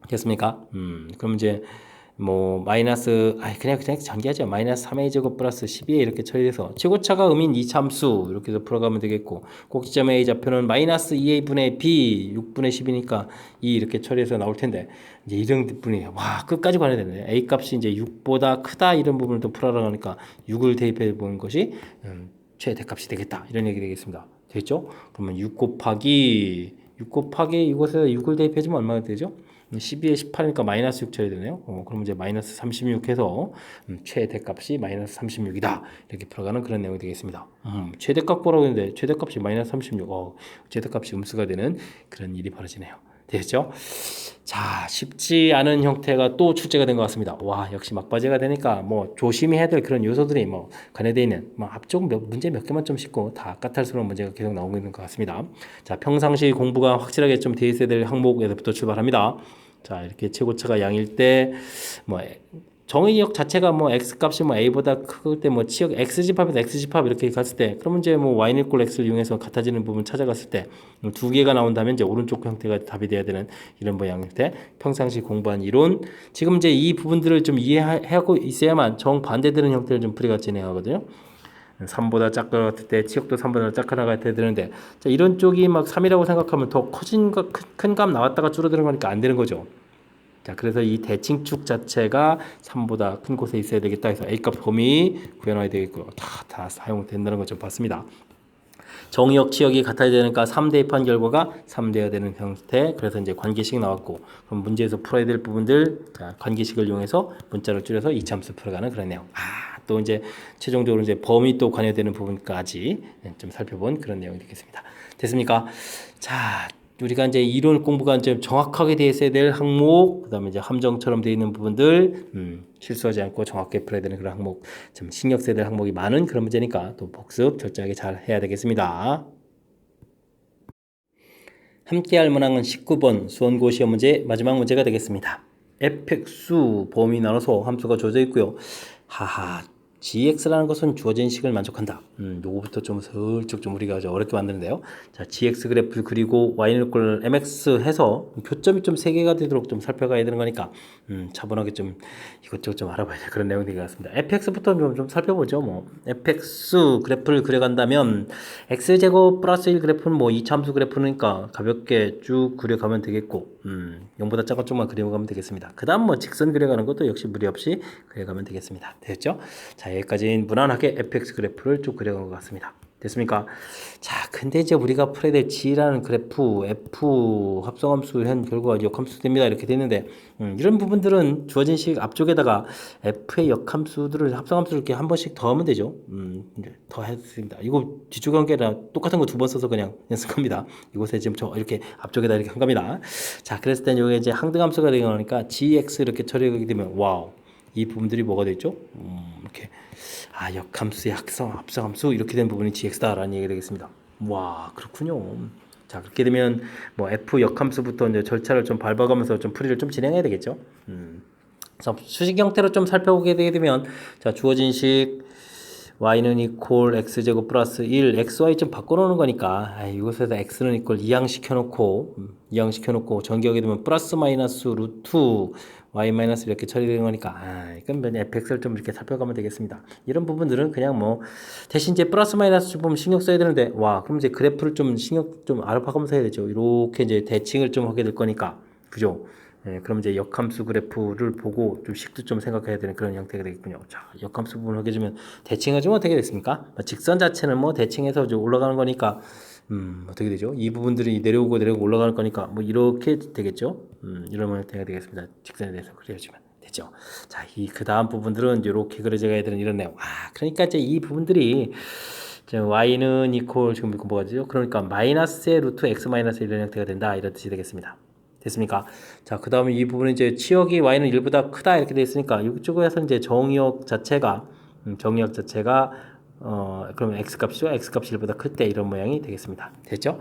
됐습니까? 그럼 이제 뭐 마이너스 그냥 전개하죠. 마이너스 3a 제곱 플러스 12a 이렇게 처리해서 최고차가 음인 2참수 이렇게 해서 풀어가면 되겠고 꼭지점 a 좌표는 마이너스 2a 분의 b 6분의 10이니까 2 이렇게 처리해서 나올 텐데 이제 이런 부분이 와 끝까지 관해야 되네. a 값이 이제 6보다 크다 이런 부분을 또 풀어라 하니까 6을 대입해 보는 것이 최대값이 되겠다 이런 얘기 되겠습니다. 됐죠? 그러면 6 곱하기 이곳에서 6을 대입해주면 얼마가 되죠? 12에 18이니까 마이너스 6 처리 되네요. 그럼 이제 마이너스 36 해서 최대값이 마이너스 36이다. 이렇게 풀어가는 그런 내용이 되겠습니다. 최대값 보라고 했는데 최대값이 마이너스 36. 최대값이 음수가 되는 그런 일이 벌어지네요. 됐죠? 자, 쉽지 않은 형태가 또 출제가 된 것 같습니다. 와, 역시 막바지가 되니까 뭐 조심히 해야 될 그런 요소들이 뭐 관여되어 있는 뭐 앞쪽 문제 몇 개만 좀 짚고 다 까탈스러운 문제가 계속 나오고 있는 것 같습니다. 자, 평상시 공부가 확실하게 좀 돼 있어야 될 항목에서부터 출발합니다. 자, 이렇게 최고차가 양일 때 뭐 정의역 자체가 뭐 x 값이 뭐 a보다 클 때 뭐 치역 x 집합에서 x 집합 이렇게 갔을 때 그러면 이제 뭐 y는 equal x를 이용해서 같아지는 부분 찾아갔을 때 두 개가 나온다면 이제 오른쪽 형태가 답이 돼야 되는 이런 모양 형태 평상시 공부한 이론 지금 이제 이 부분들을 좀 이해하고 있어야만 정반대되는 형태를 좀 풀이가 진행하거든요. 3보다 작은 것 같을 때 치역도 3보다 작은 것 같아야 되는데 자, 이런 쪽이 막 3이라고 생각하면 더 큰 값 나왔다가 줄어드는 거니까 안 되는 거죠. 자, 그래서 이 대칭축 자체가 3보다 큰 곳에 있어야 되겠다 해서 A값 범위 구해놔야 되겠고 다 사용된다는 걸 좀 봤습니다. 정의역, 치역이 같아야 되니까 3 대입한 결과가 3대여야 되는 형태. 그래서 이제 관계식 나왔고, 그럼 문제에서 풀어야 될 부분들, 자, 관계식을 이용해서 문자를 줄여서 이차함수 풀어가는 그런 내용. 또 이제 최종적으로 이제 범위 또 관여되는 부분까지 좀 살펴본 그런 내용이 되겠습니다. 됐습니까? 자, 우리가 이제 이론 공부가 이제 정확하게 되어 있어야 될 항목, 그다음에 이제 함정처럼 되어 있는 부분들, 실수하지 않고 정확하게 풀어야 되는 그런 항목, 좀 신경 써야 될 항목이 많은 그런 문제니까 또 복습 철저하게 잘 해야 되겠습니다. 함께 할 문항은 19번 수원고 시험 문제 마지막 문제가 되겠습니다. fx수 범위 나눠서 함수가 주어져 있고요. 하하, gx라는 것은 주어진 식을 만족한다. 요거부터 좀 슬쩍 좀 우리가 어렵게 만드는데요. 자, gx 그래프 그리고 y는 이꼴 mx 해서 표점이 좀 3개가 되도록 좀 살펴가야 되는 거니까 차분하게 좀 이것저것 좀 알아봐야 될 그런 내용이 되겠습니다. fx부터 좀 살펴보죠. 뭐 fx 그래프를 그려간다면 x제곱 플러스 1 그래프는 뭐 이차함수 그래프니까 가볍게 쭉 그려가면 되겠고 0보다 작은 쪽만 그려가면 되겠습니다. 그 다음 뭐 직선 그려가는 것도 역시 무리 없이 그려가면 되겠습니다. 됐죠? 자, 여기까지 무난하게 fx 그래프를 쭉 그려간 것 같습니다. 됐습니까? 자, 근데 이제 우리가 풀어야 될 g라는 그래프, f 합성함수 현 결과가 역함수 됩니다. 이렇게 됐는데 이런 부분들은 주어진 식 앞쪽에다가 f의 역함수들을 합성함수를 이렇게 한 번씩 더 하면 되죠. 더 했습니다. 이거 뒤쪽 관계라 똑같은 거 2번 써서 그냥 연습합니다. 이곳에 지금 저 이렇게 앞쪽에다 이렇게 한 겁니다. 자, 그랬을 때 여기 이제 항등함수가 되는 거니까 gx 이렇게 처리하게 되면 와우. 이 부분들이 뭐가 되죠? 이렇게 역함수의 합성함수 이렇게 된 부분이 gx다라는 얘기가 되겠습니다. 와, 그렇군요. 자, 그렇게 되면 뭐 f 역함수부터 이제 절차를 좀 밟아가면서 좀 풀이를 좀 진행해야 되겠죠. 그래서 수식 형태로 좀 살펴보게 되게 되면 자, 주어진 식 y는 이퀄 x제곱 플러스 1 xy 좀 바꿔놓는 거니까 이곳에서 x는 이퀄 이항시켜놓고 전개하게 되면 플러스 마이너스 루트 y 마이너스 이렇게 처리되는 거니까 이건 fx를 좀 이렇게 살펴가면 되겠습니다. 이런 부분들은 그냥 뭐 대신 이제 플러스 마이너스 좀 보면 신경 써야 되는데 그럼 이제 그래프를 좀 신경 좀 알아봐가면서 해야 되죠. 이렇게 이제 대칭을 좀 하게 될 거니까 그죠? 그럼 이제 역함수 그래프를 보고 좀 식도 좀 생각해야 되는 그런 형태가 되겠군요. 자, 역함수 부분을 하게 해주면 대칭해주면 어떻게 됐습니까? 직선 자체는 뭐 대칭해서 이제 올라가는 거니까 어떻게 되죠? 이 부분들이 내려오고 올라가는 거니까 뭐 이렇게 되겠죠? 이런 형태가 되겠습니다. 직선에 대해서 그려주면 되죠. 자, 그 다음 부분들은 이렇게 그려져야 되는 이런 내용. 그러니까 이제 이 부분들이 y는 이퀄 지금 뭐가 되죠? 그러니까 마이너스의 루트 x 마이너스 이런 형태가 된다 이런 뜻이 되겠습니다. 됐습니까? 자, 그 다음에 이 부분은 이제 치역이 y는 1보다 크다 이렇게 되어 있으니까 이쪽에서 이제 정의역 자체가 그러면 x값이죠. x값이 1보다 클 때 이런 모양이 되겠습니다. 됐죠?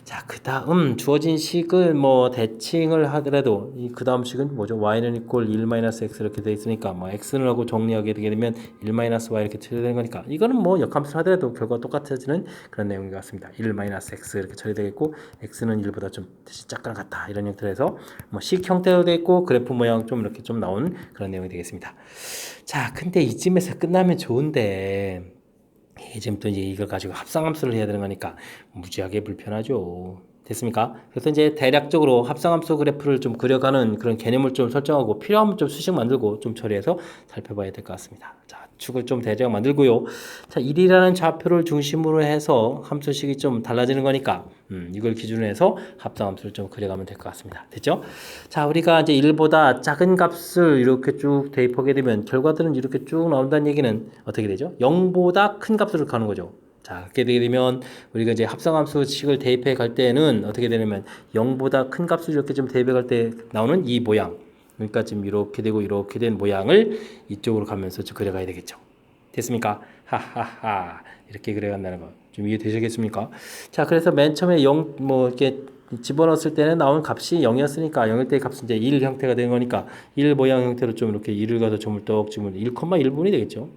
자, 그 다음 주어진 식을 뭐 대칭을 하더라도 그 다음 식은 뭐죠? y는 이퀄 1-x 이렇게 되어 있으니까 뭐 x는 하고 정리하게 되게 되면 1-y 이렇게 처리되는 거니까 이거는 뭐 역함수를 하더라도 결과가 똑같아지는 그런 내용인 것 같습니다. 1-x 이렇게 처리되겠고 x는 1보다 좀 대신 작거나 같다 이런 형태로 해서 뭐 식 형태로 되어 있고 그래프 모양 좀 이렇게 좀 나온 그런 내용이 되겠습니다. 자, 근데 이쯤에서 끝나면 좋은데 지금 또 이제 이걸 가지고 합성함수를 해야 되는 거니까 무지하게 불편하죠. 됐습니까? 그래서 이제 대략적으로 합성함수 그래프를 좀 그려가는 그런 개념을 좀 설정하고 필요하면 좀 수식 만들고 좀 처리해서 살펴봐야 될 것 같습니다. 자, 축을 좀 대략 만들고요. 자, 1이라는 좌표를 중심으로 해서 함수식이 좀 달라지는 거니까 이걸 기준으로 해서 합성함수를 좀 그려가면 될 것 같습니다. 됐죠? 자, 우리가 이제 1보다 작은 값을 이렇게 쭉 대입하게 되면 결과들은 이렇게 쭉 나온다는 얘기는 어떻게 되죠? 0보다 큰 값으로 가는 거죠. 자, 그렇게 되게 되면 우리가 이제 합성함수식을 대입해 갈 때는 어떻게 되냐면 0보다 큰 값을 이렇게 좀 대입해 갈 때 나오는 이 모양, 그러니까 지금 이렇게 되고 이렇게 된 모양을 이쪽으로 가면서 좀 그려가야 되겠죠. 됐습니까? 하하하, 이렇게 그려간다는 거 좀 이해되시겠습니까? 자, 그래서 맨 처음에 0 뭐 이렇게 집어넣었을 때는 나온 값이 0이었으니까 0일 때 값은 이제 1 형태가 되는 거니까 1 모양 형태로 좀 이렇게 1을 가서 점을 떡 찍으면 1,1분이 되겠죠.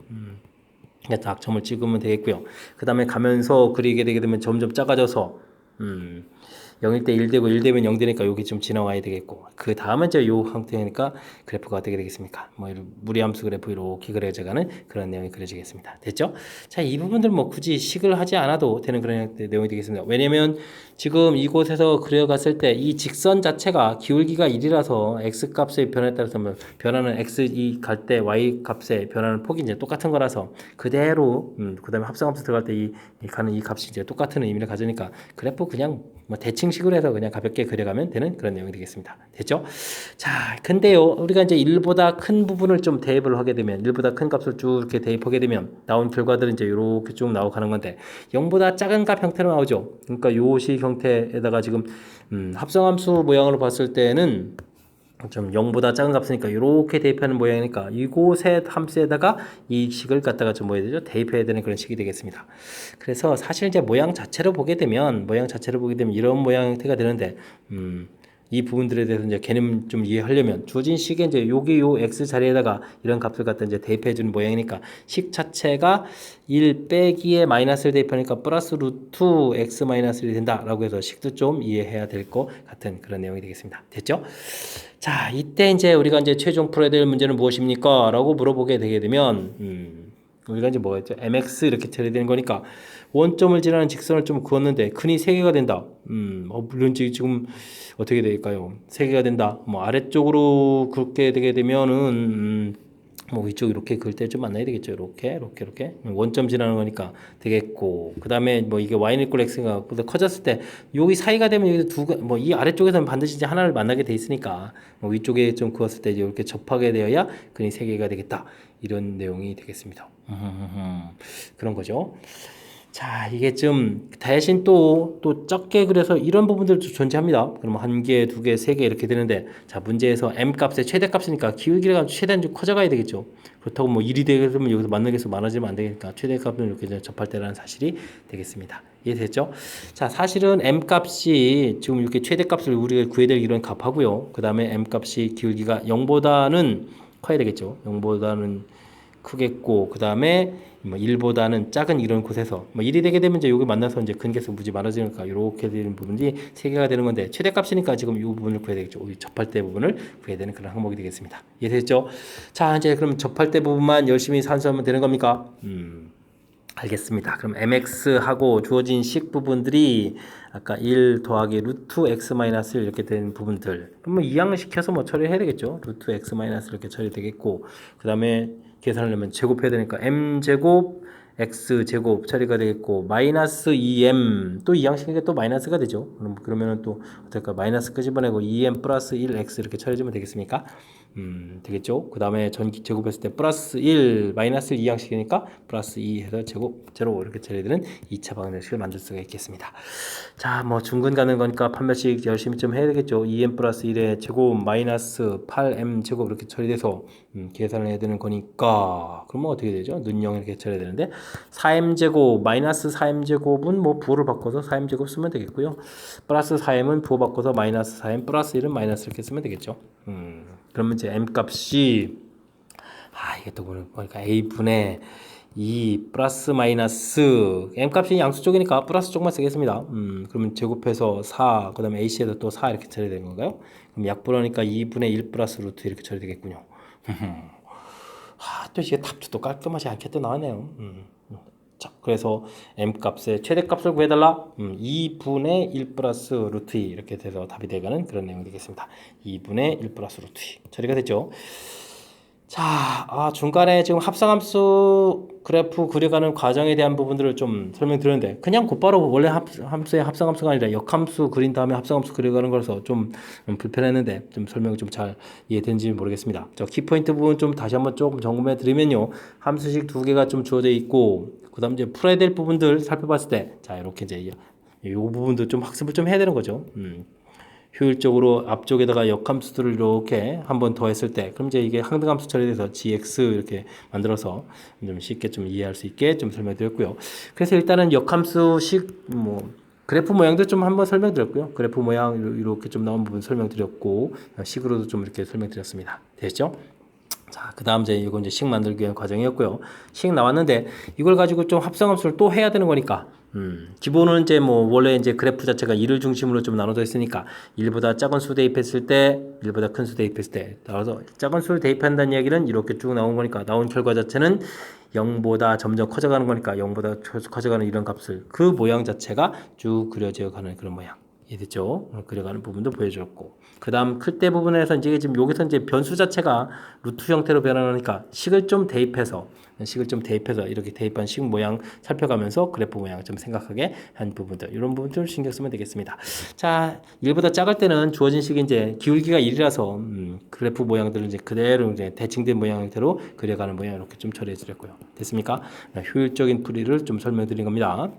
딱 점을 찍으면 되겠고요. 그 다음에 가면서 그리게 되게 되면 점점 작아져서 0일 때 1 되고 1 되면 0 되니까 여기 좀 지나와야 되겠고 그 다음은 이제 요 형태니까 그래프가 어떻게 되겠습니까? 뭐 무리함수 그래프 이렇게 그려져가는 그런 내용이 그려지겠습니다. 됐죠? 자, 이 부분들 뭐 굳이 식을 하지 않아도 되는 그런 내용이 되겠습니다. 왜냐면 지금 이곳에서 그려갔을 때 이 직선 자체가 기울기가 1이라서 x 값의 변화에 따라서 뭐 변화는 x 이 갈 때 y 값의 변화는 폭이 이제 똑같은 거라서 그대로 그다음에 합성함수 들어갈 때 이 가는 이 값이 이제 똑같은 의미를 가지니까 그래프 그냥 뭐 대칭식으로 해서 그냥 가볍게 그려가면 되는 그런 내용이 되겠습니다. 됐죠? 자, 근데요 우리가 이제 1보다 큰 부분을 좀 대입을 하게 되면 1보다 큰 값을 쭉 이렇게 대입하게 되면 나온 결과들은 이제 이렇게 쭉 나오고 가는 건데 0보다 작은 값 형태로 나오죠. 그러니까 요식 형태에다가 지금 합성함수 모양으로 봤을 때는 좀 0보다 작은 값이니까 이렇게 대입하는 모양이니까 이곳의 함수에다가 이 식을 갖다가 좀 뭐 해야 되죠? 대입해야 되는 그런 식이 되겠습니다. 그래서 사실 이제 모양 자체로 보게 되면 이런 모양 형태가 되는데 이 부분들에 대해서 이제 개념 좀 이해하려면 주어진 식에 이제 여기 요 x 자리에다가 이런 값을 갖다 이제 대입해 주는 모양이니까 식 자체가 1 빼기에 마이너스를 대입하니까 플러스 루트 x 마이너스 1이 된다라고 해서 식도 좀 이해해야 될 것 같은 그런 내용이 되겠습니다. 됐죠? 자, 이때 이제 우리가 이제 최종 풀어야 될 문제는 무엇입니까? 라고 물어보게 되게 되면 우리가 이제 뭐가 있죠? mx 이렇게 처리되는 거니까 원점을 지나는 직선을 좀 그었는데 근이 3개가 된다. 물론 지금 어떻게 될까요? 3개가 된다. 뭐 아래쪽으로 긋게 되게 되면은 뭐 위쪽 이렇게 그을 때 좀 만나야 되겠죠. 이렇게 원점 지나는 거니까 되겠고 그 다음에 뭐 이게 y는 equal x가 커졌을 때 여기 사이가 되면 여기 뭐 이 아래쪽에서는 반드시 이제 하나를 만나게 돼 있으니까 뭐 위쪽에 좀 그었을 때 이렇게 접하게 되어야 근이 3개가 되겠다. 이런 내용이 되겠습니다. 그런 거죠. 자, 이게 좀 대신 또 적게 그려서 이런 부분들도 존재합니다. 그러면 1개, 2개, 3개 이렇게 되는데 자, 문제에서 m 값의 최대값이니까 기울기가 최대한 좀 커져가야 되겠죠. 그렇다고 뭐 1이 되면 여기서 맞는 개수 많아지면 안 되니까 최대값은 이렇게 접할 때라는 사실이 되겠습니다. 이해됐죠? 자, 사실은 m 값이 지금 이렇게 최대값을 우리가 구해야 될 이런 값하고요. 그 다음에 m 값이 기울기가 0보다는 커야 되겠죠. 0보다는 크겠고 그 다음에 뭐 1보다는 작은 이런 곳에서 뭐 1이 되게 되면 이제 여기 만나서 이제 근계수 무지 많아지니까 이렇게 되는 부분이 3개가 되는 건데 최대값이니까 지금 이 부분을 구해야 되겠죠. 우리 접할 때 부분을 구해야 되는 그런 항목이 되겠습니다. 이해됐죠? 자, 이제 그럼 접할 때 부분만 열심히 산수하면 되는 겁니까? 알겠습니다. 그럼 mx하고 주어진 식 부분들이 아까 1 더하기 루트 x 마이너스 이렇게 된 부분들 그러면 이항시켜서 뭐 처리해야 되겠죠. 루트 x 마이너스 이렇게 처리되겠고 그 다음에 계산을 하면 제곱해야 되니까 m제곱 x제곱 처리가 되겠고 마이너스 2m 또 이항식이니까 또 마이너스가 되죠. 그러면은 또 어떨까 마이너스 끄집어내고 2m 플러스 1x 이렇게 처리해주면 되겠습니까? 되겠죠. 그 다음에 전기 제곱했을 때 플러스 1 마이너스 2항식이니까 플러스 2 해서 제곱 제로 이렇게 처리되는 2차 방정식을 만들 수가 있겠습니다. 자, 뭐 중근 가는 거니까 판별식 열심히 좀 해야 되겠죠. 2m 플러스 1의 제곱 마이너스 8m 제곱 이렇게 처리돼서 계산을 해야 되는 거니까 그러면 어떻게 되죠? 눈0 이렇게 처리해야 되는데 4m 제곱 마이너스 4m 제곱은 뭐 부호를 바꿔서 4m 제곱 쓰면 되겠고요. 플러스 4m은 부호 바꿔서 마이너스 4m 플러스 1은 마이너스 이렇게 쓰면 되겠죠. 그러면 이제 m 값이 이게 또 보니까 a분의 2 플러스 마이너스 m 값이 양수 쪽이니까 플러스 쪽만 쓰겠습니다. 그러면 제곱해서 4 그 다음에 ac에서 또 4 이렇게 처리되는 건가요? 그럼 약분하니까 2분의 1 플러스 루트 이렇게 처리되겠군요. 또 이게 답도 또 깔끔하지 않게 또 나왔네요. 자, 그래서 m 값의 최대값을 구해달라. 2분의 1 플러스 루트 2 이렇게 돼서 답이 되가는 그런 내용이 되겠습니다. 2분의 1 플러스 루트 2 처리가 됐죠. 자, 중간에 지금 합성함수 그래프 그려가는 과정에 대한 부분들을 좀 설명드렸는데 그냥 곧바로 원래 함수의 합성함수가 아니라 역함수 그린 다음에 합성함수 그려가는 거라서 좀 불편했는데 좀 설명이 좀 잘 이해된지 모르겠습니다. 저 키포인트 부분 좀 다시 한번 조금 점검해 드리면요. 함수식 2개가 좀 주어져 있고 그 다음 이제 풀어야 될 부분들 살펴봤을 때 자, 이렇게 이제 이 부분도 좀 학습을 좀 해야 되는 거죠. 효율적으로 앞쪽에다가 역함수들을 이렇게 한 번 더 했을 때 그럼 이제 이게 항등함수 처리돼서 gx 이렇게 만들어서 좀 쉽게 좀 이해할 수 있게 좀 설명드렸고요. 그래서 일단은 역함수식 뭐 그래프 모양도 좀 한번 설명드렸고요. 그래프 모양 이렇게 좀 나온 부분 설명드렸고 식으로도 좀 이렇게 설명드렸습니다. 됐죠? 자, 그 다음 이건 이제 식 만들기 위한 과정이었고요. 식 나왔는데 이걸 가지고 좀 합성함수를 또 해야 되는 거니까 기본은 이제 뭐 원래 이제 그래프 자체가 1을 중심으로 좀 나눠져 있으니까 1보다 작은 수 대입했을 때, 1보다 큰 수 대입했을 때, 따라서 작은 수를 대입한다는 이야기는 이렇게 쭉 나온 거니까 나온 결과 자체는 0보다 점점 커져가는 거니까 0보다 커져가는 이런 값을 그 모양 자체가 쭉 그려져 가는 그런 모양. 이해됐죠? 그려가는 부분도 보여줬고 그 다음 클 때 부분에서 이제 지금 여기서 이제 변수 자체가 루트 형태로 변하니까 식을 좀 대입해서 이렇게 대입한 식 모양 살펴가면서 그래프 모양 좀 생각하게 한 부분들 이런 부분들 신경 쓰면 되겠습니다. 자, 1보다 작을 때는 주어진 식이 이제 기울기가 1이라서 그래프 모양들을 이제 그대로 이제 대칭된 모양 형태로 그려가는 모양 이렇게 좀 처리해 드렸고요. 됐습니까? 효율적인 풀이를 좀 설명드린 겁니다.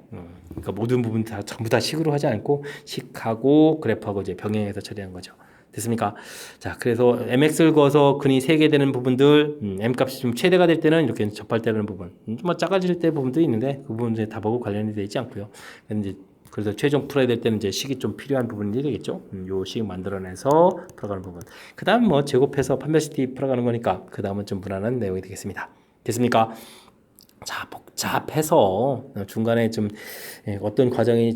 그러니까 모든 부분 다 전부 다 식으로 하지 않고 식하고 그래프하고 이제 병행해서 처리한 거죠. 됐습니까? 자, 그래서 mx를 그어서 근이 세게 되는 부분들, m 값이 좀 최대가 될 때는 이렇게 접할되는 부분, 좀 작아질 때 부분도 있는데 그 부분은 이제 답하고 관련이 되지 않고요. 이제 그래서 최종 풀어야 될 때는 이제 식이 좀 필요한 부분이 되겠죠. 요 식 만들어내서 풀어가는 부분. 그 다음 뭐 제곱해서 판별식 풀어가는 거니까 그 다음은 좀 무난한 내용이 되겠습니다. 됐습니까? 자, 복잡해서 중간에 좀 어떤 과정을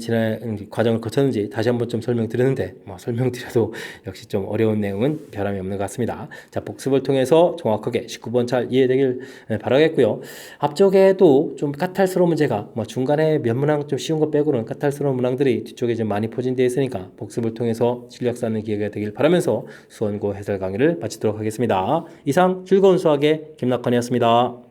거쳤는지 다시 한번 좀 설명드렸는데 뭐 설명드려도 역시 좀 어려운 내용은 변함이 없는 것 같습니다. 자, 복습을 통해서 정확하게 19번 잘 이해되길 바라겠고요. 앞쪽에도 좀 까탈스러운 문제가 뭐 중간에 몇 문항 좀 쉬운 거 빼고는 까탈스러운 문항들이 뒤쪽에 좀 많이 포진되어 있으니까 복습을 통해서 실력 쌓는 기회가 되길 바라면서 수원고 해설 강의를 마치도록 하겠습니다. 이상 즐거운 수학의 김낙환이었습니다.